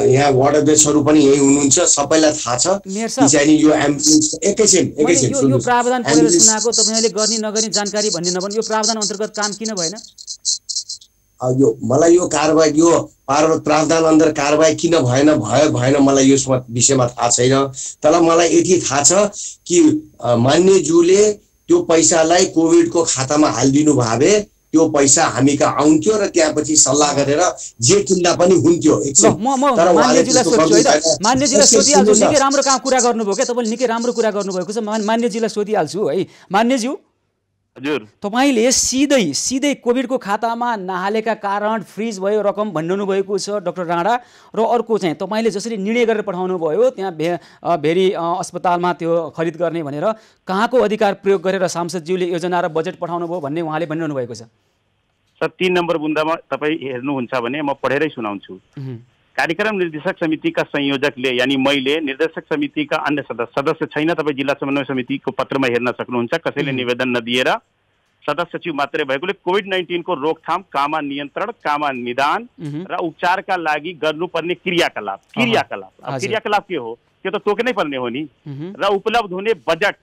यहाँ वार्ड अध्यक्षहरू पनि यही हुनुहुन्छ, सबैलाई थाहा छ कि यो एम्बुलेन्स एकैछिन यो प्रावधान पढेर सुनाएको तपाईले गर्ने नगर्ने जानकारी भन्ने नभन् यो प्रावधान अन्तर्गत काम किन भएन? यो मलाई यो कारबाही यो प्रावधान अन्तर्गत कारबाही किन भएन मलाई यसमा विषयमा थाहा छैन। तर मलाई यति थाहा छ कि मान्यज्यूले त्यो पैसालाई कोभिडको खातामा हालिदिनु भए त्यो पैसा हामी कहाँ आउँथ्यो र त्यहाँपछि सल्लाह गरेर जे किन्दा पनि हुन्थ्यो। मान्यज्यूलाई सोधिहाल्छु, निकै राम्रो कुरा गर्नुभयो क्या, तपाईँले निकै राम्रो कुरा गर्नुभएको छ। मान्यज्यूलाई सोधिहाल्छु है। मान्यज्यू हजुर तपाईले सिधै कोभिडको खातामा नहालेका कारण फ्रिज भयो रकम भन्नु भएको छ डाक्टर राणा। र अर्को चाहिँ तपाईले जसरी निर्णय गरेर पठाउनु भयो त्यहाँ भेरी अस्पतालमा त्यो खरिद गर्ने भनेर कहाँको अधिकार प्रयोग गरेर सांसदज्यूले योजना र बजेट पठाउनु भयो भन्ने उहाँले भनिरहनु भएको छ। सर 3 नम्बर बुन्दामा तपाईँ हेर्नुहुन्छ भने म पढेरै सुनाउँछु। कार्यक्रम निर्देशक समितिका संयोजकले यानी मैले निर्देशक समितिका अन्य सदस्य छैन, तपाईँ जिल्ला समन्वय समितिको पत्रमा हेर्न सक्नुहुन्छ। कसैले निवेदन नदिएर सदस्य सचिव मात्रै भएकोले कोभिड-19 को रोकथाम, कामा नियन्त्रण, कामा निदान र उपचारका लागि गर्नुपर्ने क्रियाकलाप क्रियाकलाप के हो त्यो त तोक्नै पर्ने हो नि। र उपलब्ध हुने बजेट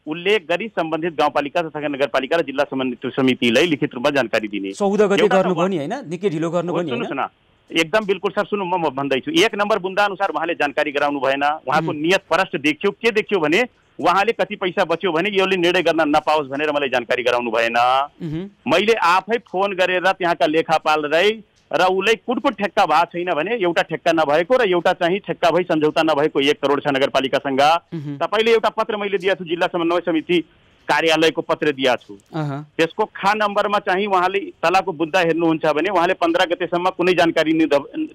उल्लेख गरी सम्बन्धित गाउँपालिका तथा नगरपालिका र जिल्ला समन्वय समितिलाई लिखित रूपमा जानकारी दिने। 14 गते गर्नुभयो नि हैन, निकै ढिलो गर्नुभयो नि हैन। एकदम बिल्कुल सर, सुन्नु म भन्दैछु। 1 नम्बर बुन्दा अनुसार उहाँले जानकारी गराउनु भएन। उहाँको नियत परस्ट देखियो। के देखियो भने उहाँले कति पैसा बच्यो भने योले निर्णय गर्न नपाओस् भनेर मलाई जानकारी गराउनु भएन। मैले आफै फोन गरेर त्यहाँका लेखापाललाई र उसलाई कुन ठेक्का भएको छैन भने एउटा ठेक्का नभएको र एउटा चाहिँ ठेक्का भई सम्झौता नभएको 1 करोड छ नगरपालिकासँग। तपाईले एउटा पत्र मैले दिएको छु, जिल्ला समन्वय समिति कार्यालयको पत्र दिएको छु। त्यसको खा नम्बरमा चाहिँ उहाँले तलाको बुन्दा हेर्नुहुन्छ भने उहाँले 15 गतेसम्म कुनै जानकारी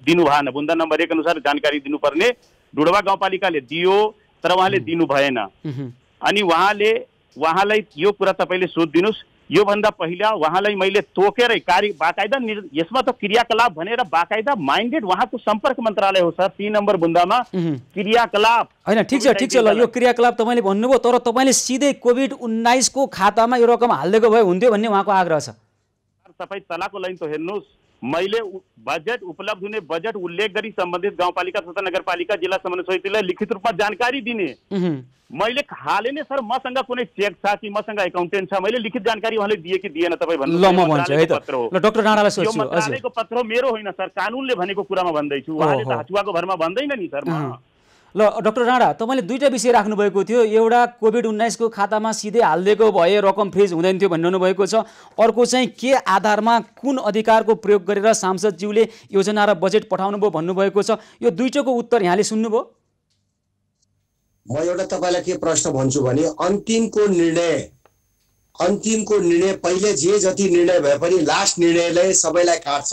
दिनु भएन। बुन्दा नम्बर 1 अनुसार जानकारी दिनुपर्ने डुडवा गाउँपालिकाले दियो तर उहाँले दिनु भएन। अनि उहाँलाई यो कुरा तपाईले सोधिदिनुस्। यो भन्दा पहिला उहाँलाई मैले तोकेरै बाकायदा यसमा त क्रियाकलाप भनेर बाकायदा माइन्डेड उहाँको सम्पर्क मन्त्रालय हो सर। 3 नम्बर बुन्दामा क्रियाकलाप हैन। ठिक छ ल, यो क्रियाकलाप तपाईले भन्नुभयो तर तपाईले सिधै कोभिड-19 को खातामा यो रकम हाल्दिएको भए हुन्थ्यो भन्ने उहाँको आग्रह छ। तपाई तलाको लाइन त हेर्नुस्। मैले बजेट उपलब्ध हुने बजेट उल्लेख गरी सम्बन्धित गाउँपालिका तथा नगरपालिका जिल्ला समन्वय समितिलाई लिखित रूपमा जानकारी दिने। मैले हाले नै सर मसँग कुनै चेक छ कि मसँग एकाउन्टेन्ट छ, मैले लिखित जानकारी उहाँले दिए कि दिएन तपाईँ भन्नु। ल म भन्छु है त, ल डाक्टर राणालाई सोध्छु। यो मन्त्रालयको पत्र हो, मेरो होइन सर, कानुनले भनेको कुरामा भन्दैछु। उहाँले त हाचुवाको भरमा भन्दैन नि सर। ल डाक्टर राणा, तपाईँले दुईटा विषय राख्नुभएको थियो। एउटा कोभिड-19 को खातामा सिधै हालिदिएको भए रकम फ्रिज हुँदैन थियो भन्नु भएको छ। अर्को चाहिँ के आधारमा कुन अधिकारको प्रयोग गरेर सांसदज्यूले योजना र बजेट पठाउनु भयो भन्नुभएको छ। यो दुईटोको उत्तर यहाँले सुन्नुभयो? म एउटा तपाईँलाई के प्रश्न भन्छु भने अन्तिमको निर्णय पहिले जे जति निर्णय भए पनि लास्ट निर्णयले सबैलाई काट्छ।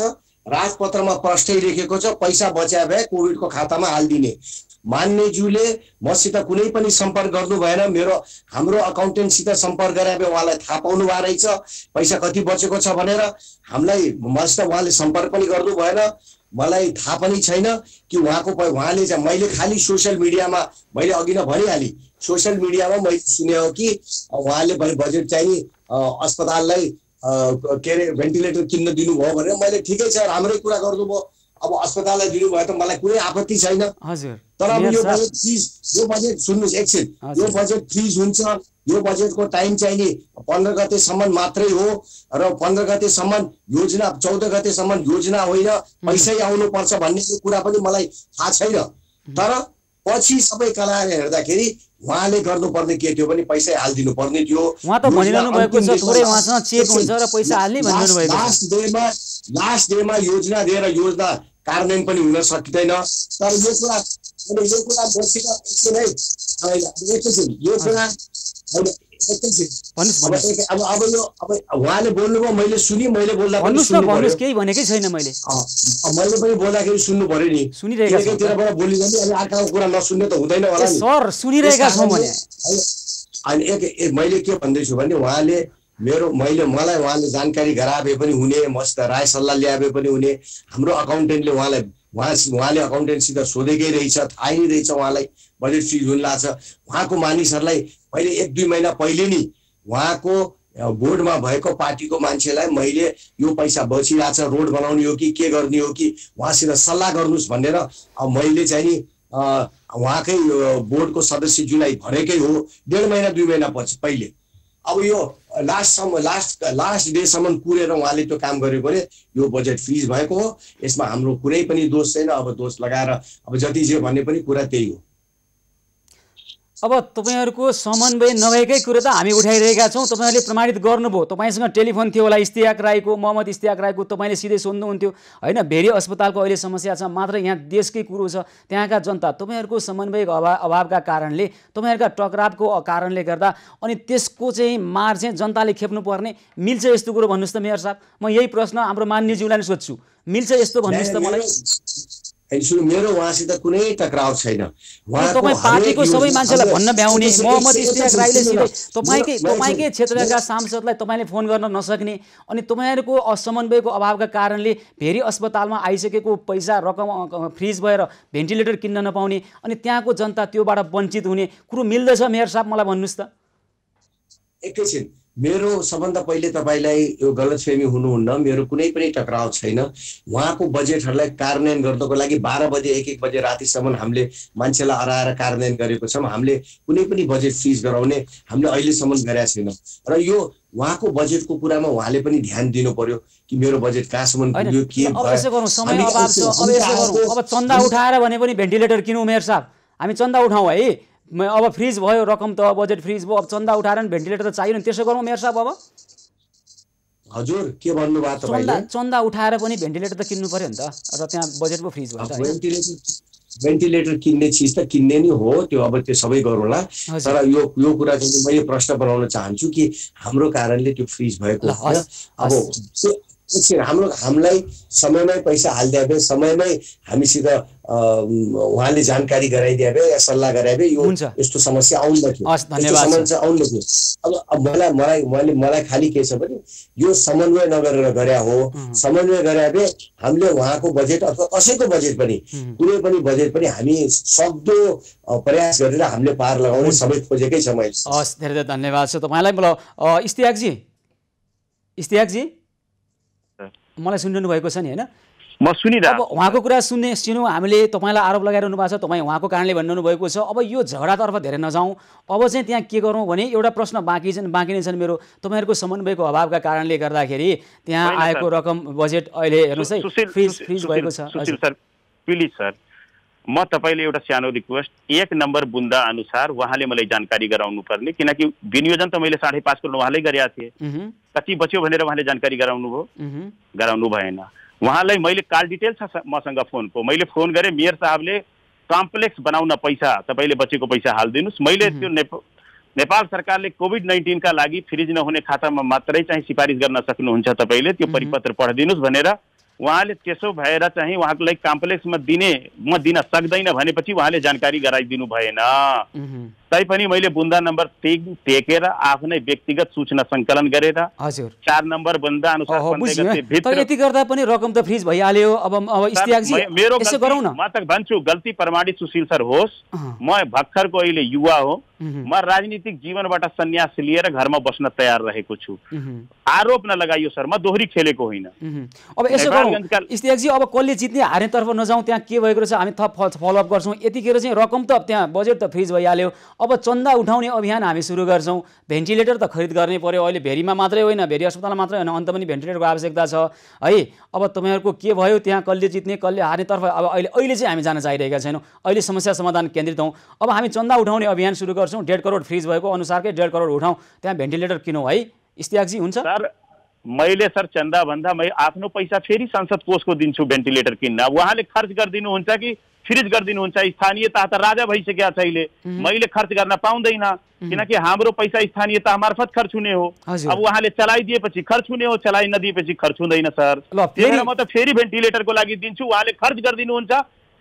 राजपत्रमा प्रष्टै लेखेको छ पैसा बचाए भए कोभिडको खातामा हालिदिने। मान्यज्यूले मसित कुनै पनि सम्पर्क गर्नु भएन। हाम्रो अकाउन्टेन्टसित सम्पर्क गरे भए उहाँलाई थाहा पाउनु भएको रहेछ पैसा कति बचेको छ भनेर। मसित उहाँले सम्पर्क पनि गर्नु भएन। मलाई थाहा पनि छैन कि उहाँले चाहिँ मैले खालि सोसियल मिडियामा मैले अघि नै भनिहालेँ, सोसियल मिडियामा मैले सुने हो कि उहाँले बजेट चाहिँ अस्पताललाई के अरे भेन्टिलेटर किन्न दिनुभयो भनेर। मैले ठिकै छ राम्रै कुरा गर्नुभयो। अब अस्पताललाई दिनुभयो त मलाई कुनै आपत्ति छैन। तर अब यो बजेट सुन्नुहोस् एकछिन, यो बजेट फ्रिज हुन्छ। यो बजेटको टाइम चाहिँ नि 15 गतेसम्म मात्रै हो र 15 गतेसम्म योजना 14 गतेसम्म योजना होइन, पैसै आउनुपर्छ भन्ने कुरा पनि मलाई थाहा छैन। तर पछि सबै कलाएर हेर्दाखेरि उहाँले गर्नुपर्ने के थियो भने पैसै हालिदिनु पर्ने थियो। उहाँ त भनिरहनु भएको छ थोरै उहाँसँग चेक हुन्छ र पैसा हाल्ने भनिरहनु भएको छ। लास्ट डेमा योजना दिएर योजना कार्यान्वयन पनि हुन सकिँदैन। तर यो कुरा बसेर अब उहाँले बोल्नुभयो मैले सुनि, मैले बोल्दा पनि भन्नुस्, केही भनेकै छैन मैले पनि बोल्दाखेरि सुन्नु पर्यो नि। सुनिरहेका बोलिरहने अनि अर्काको कुरा नसुन्ने त हुँदैन होला नि सर। सुनिरहेका छौँ भने अनि मैले के भन्दैछु भने मैले उहाँले जानकारी गराए पनि हुने, मसित राय सल्लाह ल्याए पनि हुने। हाम्रो अकाउन्टेन्टले उहाँले अकाउन्टेन्टसित सोधेकै रहेछ, थाहै नै रहेछ उहाँलाई बजेट फ्रिज हुन लाग्छ। उहाँको मानिसहरूलाई मैले 1-2 महिना पहिले नि उहाँको बोर्डमा भएको पार्टीको मान्छेलाई मैले यो पैसा बचिरहेछ रोड बनाउने हो कि के गर्ने हो कि उहाँसित सल्लाह गर्नुहोस् भनेर मैले चाहिँ नि उहाँकै बोर्डको सदस्यज्यूलाई भनेकै हो 1.5 महिना 2 महिना पछि पहिले। अब यो लास्ट डेसम्म पुरेर उहाँले त्यो काम गरेको भने यो बजेट फ्रिज भएको हो। यसमा हाम्रो कुनै पनि दोष छैन। अब दोष लगाएर अब जति जे भन्ने पनि कुरा त्यही हो। अब तपाईहरुको समन्वय नभएकै कुरो त हामी उठाइरहेका छौं। तपाईहरुले प्रमाणित गर्नुभयो। तपाईसँग टेलिफोन थियो होला इस्तियाक राईको, मोहम्मद इस्तियाक राईको, तपाईले सिधै सोध्नुहुन्थ्यो हैन। भेरी अस्पतालको अहिले समस्या छ, मात्र यहाँ देशकै कुरो छ। त्यहाँका जनता तपाईहरुको समन्वयको अभावका कारणले, तपाईहरुका टकरावको कारणले गर्दा अनि त्यसको चाहिँ मार चाहिँ जनताले खेप्नु पर्ने मिल्छ यस्तो कुरो भन्नुस् त मेयर साहब? म यही प्रश्न हाम्रो मान्यज्यूलाई नै सोध्छु, मिल्छ यस्तो भन्नुस् त मलाई? मेरो उहाँसित कुनै टकराव छैन। तपाईँ पार्टीको सबै मान्छेलाई भन्न भ्याउने, मोहम्मद इस्तियाक राईले सिधै तपाईकै क्षेत्रका सांसदलाई तपाईले फोन गर्न नसक्ने अनि तपाईहरुको असमन्वयको अभावका कारणले भेरी अस्पतालमा आइसकेको पैसा रकम फ्रिज भएर भेन्टिलेटर किन्न नपाउने अनि त्यहाँको जनता त्योबाट वञ्चित हुने कुरो मिल्दछ मेयर साहब? मलाई भन्नुस् त। एकैछिन, मेरो सबभन्दा पहिले तपाईलाई यो गलतफहमी हुनुहुन्न। मेरो कुनै पनि टकराव छैन। उहाँको बजेटहरूलाई कार्यान्वयन गर्नको लागि 12 बजे 1-1 बजे रातिसम्म हामीले मान्छेलाई हराएर कार्यान्वयन गरेको छौँ। हामीले कुनै पनि बजेट फ्रिज गराउने हामीले अहिलेसम्म गरेका छैनौँ। र यो उहाँको बजेटको कुरामा उहाँले पनि ध्यान दिनु पर्यो कि मेरो बजेट कहाँसम्म पुग्यो, के भयो। अब यसो गरौँ, समय अभाव छ, अब यसो गरौँ, अब चन्दा उठाएर भने पनि भेन्टिलेटर किनौँ मेयर साहब। हामी चन्दा उठाउँ है। अब फ्रिज भयो, रकम त बजेट फ्रिज भयो, अब चन्दा उठाएर नि भेन्टिलेटर त चाहियो नि। त्यसो गरौँ मेयर साहब? अब हजुर के भन्नुभयो तपाईले? चन्दा उठाएर पनि भेन्टिलेटर त किन्नु पर्यो नि त, र त्यहाँ बजेटको फ्रिज भयो त। भेन्टिलेटर किन्ने चिज त किन्ने नि हो, त्यो अब त्यो सबै गरौँला। तर यो कुरा चाहिँ मैले प्रश्न बनाउन चाहन्छु कि हाम्रो कारणले त्यो फ्रिज भएको होइन। अब हामीलाई समयमै पैसा हालिदिए भए, समयमै हामीसित उहाँले जानकारी गराइदिए भए या सल्लाह गराए भए यो यस्तो समस्या आउँदथ्यो। अब मलाई खालि के छ भने यो समन्वय नगरेर गरे हो। समन्वय गरे भए हामीले उहाँको बजेट अथवा कसैको बजेट पनि, कुनै पनि बजेट पनि हामी सक्दो प्रयास गरेर हामीले पार लगाउने सबै खोजेकै छ मैले। हस्, धेरै धेरै धन्यवाद छ तपाईँलाई। इस्तियाकजी मलाई सुनिरहनु भएको छ नि हैन? म सुनिरहेको। अब उहाँको कुरा सुन्यौँ हामीले। तपाईँलाई आरोप लगाइरहनु भएको छ, तपाईँ उहाँको कारणले भन्नु भएको छ। अब यो झगडातर्फ धेरै नजाउँ। अब चाहिँ त्यहाँ के गरौँ भने एउटा प्रश्न बाँकी नै छन् मेरो। तपाईँहरूको समन्वयको अभावका कारणले गर्दाखेरि त्यहाँ आएको रकम बजेट अहिले हेर्नुहोस् है फ्रिज भएको छ। सुशील सर प्लिज सर, म तपाईँले एउटा सानो रिक्वेस्ट, 1 नम्बर बुन्दा अनुसार उहाँले मलाई जानकारी गराउनु पर्ने, किनकि विनियोजन त मैले 5.5 करोड उहाँले गरेका थिएँ। कति बच्यो भनेर उहाँले जानकारी गराउनु भएन। उहाँलाई मैले कार्ड डिटेल छ मसँग फोनको, मैले फोन गरेँ, मेयर साहबले कम्प्लेक्स बनाउन पैसा तपाईँले बचेको पैसा हालिदिनुहोस्। मैले त्यो नेपाल सरकारले कोभिड-19 का लागि फ्रिज नहुने खातामा मात्रै चाहिँ सिफारिस गर्न सक्नुहुन्छ, तपाईँले त्यो परिपत्र पढिदिनुहोस् भनेर उहाँले त्यसो भएर चाहिँ उहाँको लागि कम्प्लेक्समा म दिन सक्दैन भनेपछि उहाँले जानकारी गराइदिनु भएन। तैपनि मैले बुन्दा नम्बर टेकेर आफ्नै व्यक्तिगत सूचना सङ्कलन गरेर 4 नम्बर बुन्दा अनुसार यति गर्दा पनि रकम त फ्रिज भइहाल्यो। अब इस्तियाकजी मेरो म त भन्छु गल्ती प्रमाणित सुशील सर होस्। म भर्खरको अहिले युवा हो, म राजनीतिक जीवनबाट सन्यास लिएर घरमा बस्न तयार रहेको छु। आरोप नलगाइयो सर, म दोहोरी खेलेको होइन। अब यसो गरौँ इस्तियाकजी, अब कसले जित्ने हार्नेतर्फ नजाउँ, त्यहाँ के भएको रहेछ हामी थप फलोअप गर्छौँ। यतिखेर चाहिँ रकम त त्यहाँ बजेट त फ्रिज भइहाल्यो। अब चन्दा उठाउने अभियान हामी सुरु गर्छौँ। भेन्टिलेटर त खरिद गर्ने पर्यो। अहिले भेरीमा मात्रै होइन, भेरी अस्पतालमा मात्रै होइन, अन्त पनि भेन्टिलेटरको आवश्यकता छ है। अब तपाईँहरूको के भयो त्यहाँ, कसले जित्ने कसले हार्नेतर्फ अब अहिले चाहिँ हामी जान चाहिरहेका छैनौँ। अहिले समस्या समाधान केन्द्रित हौँ। अब हामी चन्दा उठाउने अभियान सुरु गर्छौँ। 1.5 करोड फ्रिज भएको अनुसारकै 1.5 करोड उठाउँ, त्यहाँ भेन्टिलेटर किनौँ है इस्तियाकजी, हुन्छ? सर मैले सर चन्दा भन्दा मैले आफ्नो पैसा फेरि संसद कोषको दिन्छु भेन्टिलेटर किन्न। उहाँले खर्च गरिदिनुहुन्छ कि फ्रिज गरिदिनुहुन्छ? स्थानीयता त राजा भइसकेका छ अहिले, मैले खर्च गर्न पाउँदैन किनकि हाम्रो पैसा स्थानीयता मार्फत खर्च हुने हो। अब उहाँले चलाइदिएपछि खर्च हुने हो, चलाइ नदिएपछि खर्च हुँदैन सर। म त फेरि भेन्टिलेटरको लागि दिन्छु, उहाँले खर्च गरिदिनुहुन्छ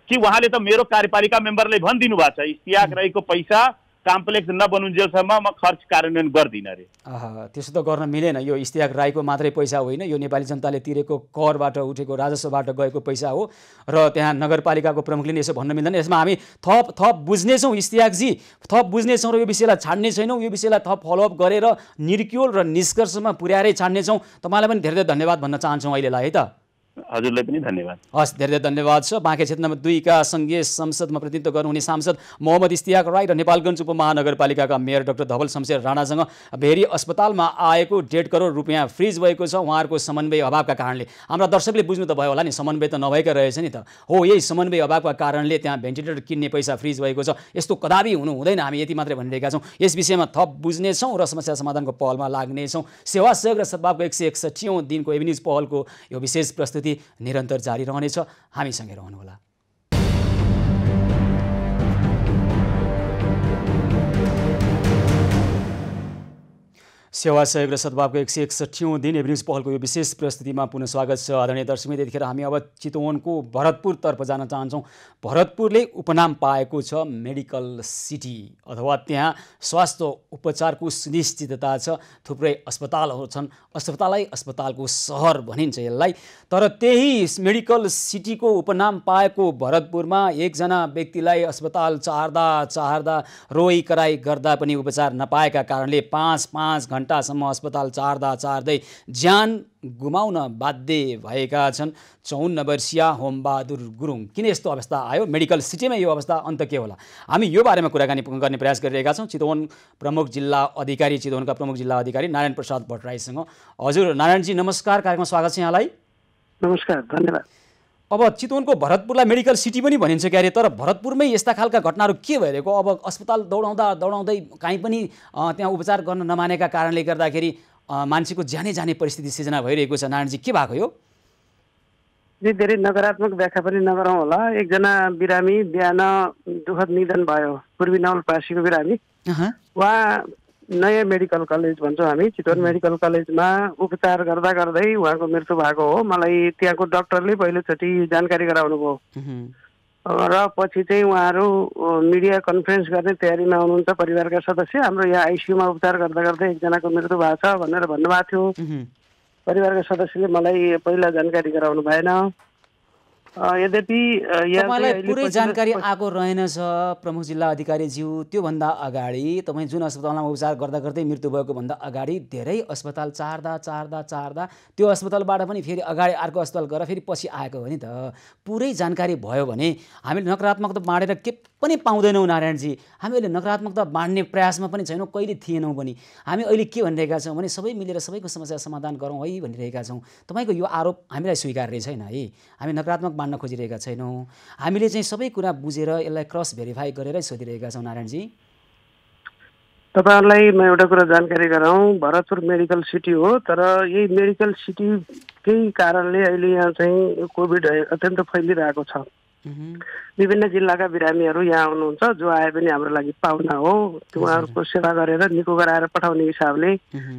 कि उहाँले त मेरो कार्यपालिका मेम्बरले भनिदिनु भएको छ इस्तियाक राईको पैसा कम्प्लेक्स नबनुन्जेलसम्म म खर्च कार्यान्वयन गर्दिनँ अरे। त्यसो त गर्न मिलेन। यो इस्तियाक राईको मात्रै पैसा होइन, यो नेपाली जनताले तिरेको करबाट उठेको राजस्वबाट गएको पैसा हो र त्यहाँ नगरपालिकाको प्रमुखले यसो भन्न मिल्दैन। यसमा हामी थप बुझ्नेछौँ इस्तियाकजी, थप बुझ्नेछौँ र यो विषयलाई छाड्ने छैनौँ। यो विषयलाई थप फलोअप गरेर निर्क्युल र निष्कर्षमा पुर्याएरै छाड्नेछौँ। तपाईँलाई पनि धेरै धेरै धन्यवाद भन्न चाहन्छौँ अहिलेलाई है त। हजुरलाई पनि धन्यवाद। हस्, धेरै धेरै धन्यवाद छ। बाँके क्षेत्र नम्बर 2 का सङ्घीय संसदमा प्रतिनिधित्व गर्नुहुने सांसद मोहम्मद इस्तियाक राई र नेपालगञ्ज उपमहानगरपालिकाका मेयर डाक्टर धवल शमशेर राणासँग भेरी अस्पतालमा आएको 1.5 करोड रुपियाँ फ्रिज भएको छ उहाँहरूको समन्वय अभावका कारणले। हाम्रा दर्शकले बुझ्नु त भयो होला नि, समन्वय त नभएकै रहेछ नि त। हो, यही समन्वय अभावका कारणले त्यहाँ भेन्टिलेटर किन्ने पैसा फ्रिज भएको छ। यस्तो कदापि हुनु हुँदैन, हामी यति मात्रै भनिरहेका छौँ। यस विषयमा थप बुझ्नेछौँ र समस्या समाधानको पहलमा लाग्नेछौँ। सेवा सहयोग र सद्भावको 161औं दिनको एभिन्युज पहलको यो विशेष प्रस्तुति निरन्तर जारी रहनेछ। हामीसँगै रहनुहोला। सेवा सहयोग र सद्भावको 161औं दिन एभिन्युज पहलको यो विशेष प्रस्तुतिमा पुनः स्वागत छ। आदरणीय दर्शकमित्र, यतिखेर हामी अब चितवनको भरतपुरतर्फ जान चाहन्छौँ। भरतपुरले उपनाम पाएको छ मेडिकल सिटी, अथवा त्यहाँ स्वास्थ्य उपचारको सुनिश्चितता छ। थुप्रै अस्पतालहरू छन्, अस्पतालको सहर भनिन्छ यसलाई। तर त्यही मेडिकल सिटीको उपनाम पाएको भरतपुरमा एकजना व्यक्तिलाई अस्पताल चाहर्दा रोई कराई गर्दा पनि उपचार नपाएका कारणले 5 घण्टासम्म अस्पताल चाहर्दै ज्यान गुमाउन बाध्य भएका छन् 54 वर्षीय होमबहादुर गुरुङ। किन यस्तो अवस्था आयो? मेडिकल सिटीमा यो अवस्था अन्त के होला? हामी यो बारेमा कुराकानी गर्ने प्रयास गरिरहेका छौँ चितवनका प्रमुख जिल्ला अधिकारी नारायण प्रसाद भट्टराईसँग। हजुर नारायणजी नमस्कार, कार्यक्रममा स्वागत छ यहाँलाई। नमस्कार, धन्यवाद। अब चितवनको भरतपुरलाई मेडिकल सिटी पनि भनिन्छ क्यारे, तर भरतपुरमै यस्ता खालका घटनाहरू के भइरहेको? अब अस्पताल दौडाउँदै कहीँ पनि त्यहाँ उपचार गर्न नमानेका कारणले गर्दाखेरि मान्छेको जाने परिस्थिति सिर्जना भइरहेको छ। नारायणजी, के भएको यो? धेरै नकारात्मक व्याख्या पनि नगरौँ होला। एकजना बिरामी बिहान दुःखद निधन भयो, पूर्वी नवलपरासीको बिरामी। उहाँ नयाँ मेडिकल कलेज भन्छौँ हामी, चितवन मेडिकल कलेजमा उपचार गर्दै उहाँको मृत्यु भएको हो। मलाई त्यहाँको डाक्टरले पहिलोचोटि जानकारी गराउनु भयो र पछि चाहिँ उहाँहरू मिडिया कन्फरेन्स गर्ने तयारीमा हुनुहुन्छ। परिवारका सदस्य हाम्रो यहाँ आइसियुमा उपचार गर्दै एकजनाको मृत्यु भएको छ भनेर भन्नुभएको थियो। परिवारका सदस्यले मलाई पहिला जानकारी गराउनु भएन। यद्यपि तपाईँलाई पुरै जानकारी आएको रहेनछ प्रमुख जिल्ला अधिकारीज्यू। त्योभन्दा अगाडि तपाईँ जुन अस्पतालमा उपचार गर्दै मृत्यु भएको भन्दा अगाडि धेरै अस्पताल चाहर्दा त्यो अस्पतालबाट पनि फेरि अगाडि अर्को अस्पताल गएर फेरि पछि आएको हो नि त। पुरै जानकारी भयो भने हामीले नकारात्मकता बाँडेर के पनि पाउँदैनौँ नारायणजी। हामी अहिले नकारात्मकता बाँड्ने प्रयासमा पनि छैनौँ, कहिले थिएनौँ पनि। हामी अहिले के भनिरहेका छौँ भने सबै मिलेर सबैको समस्या समाधान गरौँ है भनिरहेका छौँ। तपाईँको यो आरोप हामीलाई स्वीकार्य छैन है। हामी नकारात्मक बाँड्न खोजिरहेका छैनौँ, हामीले चाहिँ सबै कुरा बुझेर यसलाई क्रस भेरिफाई गरेरै सोधिरहेका छौँ। नारायणजी, तपाईँहरूलाई म एउटा कुरा जानकारी गराउँ। भरतपुर मेडिकल सिटी हो, तर यही मेडिकल सिटी केही कारणले अहिले यहाँ चाहिँ कोभिड अत्यन्त फैलिरहेको छ। विभिन्न जिल्लाका बिरामीहरू यहाँ आउनुहुन्छ, जो आए पनि हाम्रो लागि पाहुना हो। उहाँहरूको सेवा गरेर निको गराएर पठाउने हिसाबले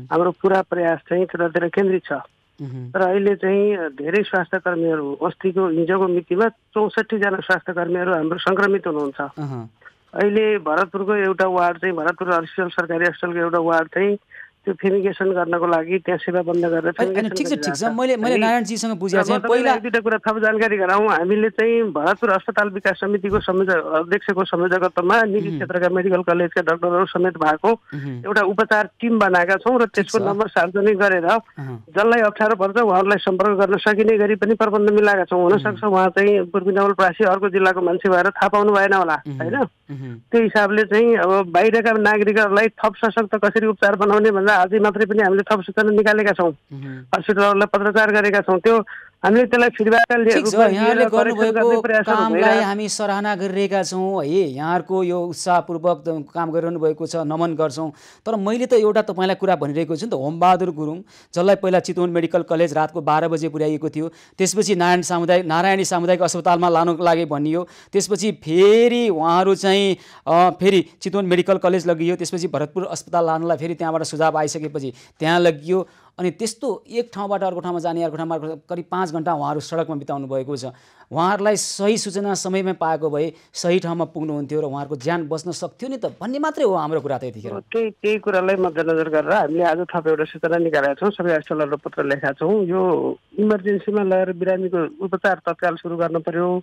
हाम्रो पुरा प्रयास चाहिँ त्यतातिर केन्द्रित छ। तर अहिले चाहिँ धेरै स्वास्थ्य कर्मीहरू, अस्तिको हिजोको मितिमा 64 जना स्वास्थ्य कर्मीहरू हाम्रो संक्रमित हुनुहुन्छ। अहिले भरतपुरको एउटा वार्ड चाहिँ भरतपुर हस्पिटल सरकारी हस्पिटलको एउटा वार्ड चाहिँ त्यो फिमिगेसन गर्नको लागि त्यहाँ सेवा बन्द गरेर ठिक छ। मैले नारायणजीसँग बुझेको चाहिँ पहिला दुईटा कुरा थप जानकारी गराउँ। हामीले चाहिँ भरतपुर अस्पताल विकास समितिको अध्यक्षको संयोजकत्वमा निजी क्षेत्रका मेडिकल कलेजका डाक्टरहरू समेत भएको एउटा उपचार टिम बनाएका छौँ र त्यसको नम्बर सार्वजनिक गरेर जसलाई अप्ठ्यारो पर्छ उहाँहरूलाई सम्पर्क गर्न सकिने गरी पनि प्रबन्ध मिलाएका छौँ। हुनसक्छ उहाँ चाहिँ पूर्वी नवलपरासी अर्को जिल्लाको मान्छे भएर थाहा पाउनु भएन होला होइन। त्यो हिसाबले चाहिँ अब बाहिरका नागरिकहरूलाई थप सशक्त कसरी उपचार बनाउने भन्दा आजै मात्रै पनि हामीले थप सूचना निकालेका छौँ, हस्पिटलहरूलाई पत्रचार गरेका छौँ। त्यो हामीले त्यसलाई यहाँले गर्नुभएको कामलाई हामी सराहना गरिरहेका छौँ है। यहाँहरूको यो उत्साहपूर्वक काम गरिरहनु भएको छ, नमन गर्छौँ। तर मैले त एउटा तपाईँलाई कुरा भनिरहेको छु नि त, होमबहादुर गुरुङ जसलाई पहिला चितवन मेडिकल कलेज रातको 12 बजे पुर्याइएको थियो, त्यसपछि नारायणी सामुदायिक अस्पतालमा लानुको लागि भनियो, त्यसपछि फेरि उहाँहरू चाहिँ फेरि चितवन मेडिकल कलेज लगियो, त्यसपछि भरतपुर अस्पताल लानुलाई फेरि त्यहाँबाट सुझाव आइसकेपछि त्यहाँ लगियो। अनि त्यस्तो एक ठाउँबाट अर्को ठाउँमा जाने, अर्को ठाउँमा करिब 5 घण्टा उहाँहरू सडकमा बिताउनु भएको छ। उहाँहरूलाई सही सूचना समयमा पाएको भए सही ठाउँमा पुग्नुहुन्थ्यो र उहाँहरूको ज्यान बच्न सक्थ्यो नि त भन्ने मात्रै हो हाम्रो कुरा त। यतिखेर त्यही कुरालाई मध्यनजर गरेर हामीले आज थप एउटा सूचना निकालेका छौँ, सबै अस्पतालहरू पत्र लेखेका छौँ। यो इमर्जेन्सीमा लगेर बिरामीको उपचार तत्काल सुरु गर्न पर्यो।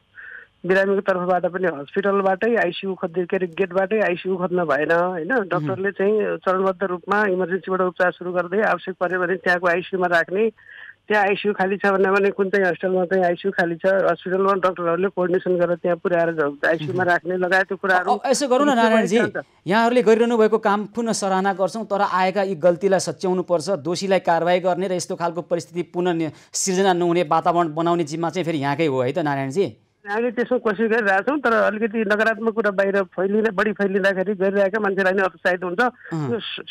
बिरामीको तर्फबाट पनि हस्पिटलबाटै आइसियु खोज्दै के अरे गेटबाटै आइसियु खोज्न भएन होइन। डाक्टरले चाहिँ चरणबद्ध रूपमा इमर्जेन्सीबाट उपचार सुरु गर्दै आवश्यक पऱ्यो भने त्यहाँको आइसियुमा राख्ने त्यहाँ आइसियु खाली छ भने कुन चाहिँ हस्पिटलमा चाहिँ आइसियु खाली छ, हस्पिटलमा डक्टरहरूले कोअर्डिनेसन गरेर त्यहाँ पुर्याएर आइसियुमा राख्ने लगायतको कुराहरू। यसो गरौँ न नारायणजी, यहाँहरूले गरिरहनु भएको काम पुनः सराहना गर्छौँ, तर आएका यी गल्तीलाई सच्याउनु पर्छ, दोषीलाई कारवाही गर्ने र यस्तो खालको परिस्थिति पुनः सिर्जना नहुने वातावरण बनाउने जिम्मा चाहिँ फेरि यहाँकै हो है त नारायणजी? हामी त्यसमा कोसिस गरिरहेछौँ, तर अलिकति नकारात्मक कुरा बाहिर बढी फैलिँदाखेरि गरिरहेका मान्छेलाई नै हतोत्साहित हुन्छ।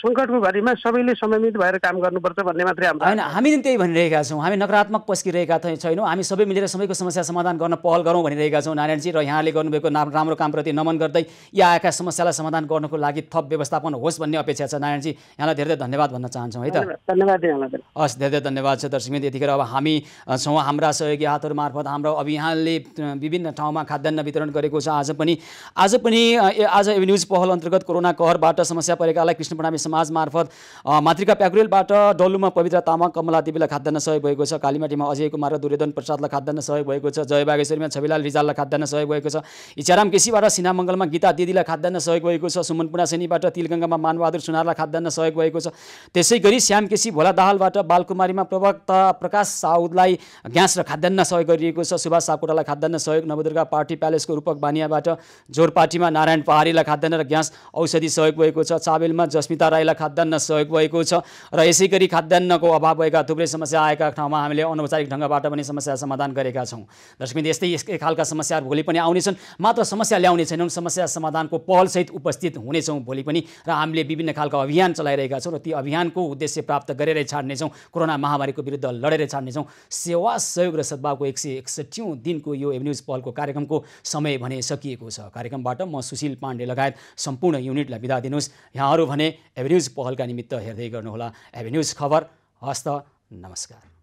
सङ्कटको घडीमा सबैले समन्वित भएर काम गर्नुपर्छ भन्ने मात्रै हाम्रो होइन। हामी पनि त्यही भनिरहेका छौँ, हामी नकारात्मक पस्किरहेका छैनौँ, हामी सबै मिलेर सबैको समस्या समाधान गर्न पहल गरौँ भनिरहेका छौँ नारायणजी। र यहाँले गर्नुभएको राम्रो कामप्रति नमन गर्दै यी आएका समस्यालाई समाधान गर्नको लागि थप व्यवस्थापन होस् भन्ने अपेक्षा छ नारायणजी। यहाँलाई धेरै धन्यवाद भन्न चाहन्छौँ है त। धन्यवाद यहाँलाई। हस्, धेरै धन्यवाद छ दर्शकबिन। यतिखेर अब हामी छौँ हाम्रा सहयोगी हातहरू मार्फत हाम्रो अभियानले विभिन्न ठाउँमा खाद्यान्न वितरण गरेको छ। आज पनि एभिन्यूज पहल अन्तर्गत कोरोना कहरबाट समस्या परेकालाई कृष्ण प्रणामी समाज मार्फत मातृका प्याकुरेलबाट डल्लुमा पवित्र तामाङ कमला देवीलाई खाद्यान्न सहयोग भएको छ। कालीमाटीमा अजय कुमार र दुर्योधन प्रसादलाई खाद्यान्न सहयोग भएको छ। जयबागेश्वरीमा छविलाल रिजाललाई खाद्यान्न सहयोग भएको छ। इच्छाराम केसीबाट सिनामङ्गलमा गीता दिदीलाई खाद्यान्न सहयोग भएको छ। सुमन पुनासेनीबाट तिलगङ्गामा मानबहादुर सुनारलाई खाद्यान्न सहयोग भएको छ। त्यसै गरी श्याम केसी भोला दाहालबाट बालकुमारीमा प्रवक्ता प्रकाश साउदलाई ग्यास र खाद्यान्न सहयोग गरिएको छ। सुभाष सापकोटालाई खाद्यान्न सहयोग। नवदुर्गा पार्टी प्यालेसको रूपक बानियाबाट जोरपाटीमा नारायण पहाडीलाई खाद्यान्न र ग्यास औषधि सहयोग भएको छ। चाबेलमा जस्मिता राईलाई खाद्यान्न सहयोग भएको छ। र यसै गरी खाद्यान्नको अभाव भएका थुप्रै समस्या आएका ठाउँमा हामीले अनौपचारिक ढङ्गबाट पनि समस्या समाधान गरेका छौँ। दर्शकबिन, यस्तै खालका समस्याहरू भोलि पनि आउनेछन्। मात्र समस्या ल्याउने छैनौँ, समस्या समाधानको पहलसहित उपस्थित हुनेछौँ भोलि पनि। र हामीले विभिन्न खालका अभियान चलाइरहेका छौँ र ती अभियानको उद्देश्य प्राप्त गरेरै छाड्नेछौँ। कोरोना महामारीको विरुद्ध लडेरै छाड्नेछौँ। सेवा, सहयोग र सद्भावको 161औं दिनको यो एभिन्यूज पहलको कार्यक्रमको समय भने सकिएको छ। कार्यक्रमबाट म सुशील पाण्डे लगायत सम्पूर्ण युनिटलाई बिदा दिनुहोस्। यहाँहरू भने एभिन्यूज पहलका निमित्त हेर्दै गर्नुहोला एभिन्यूज खबर। हस्त, नमस्कार।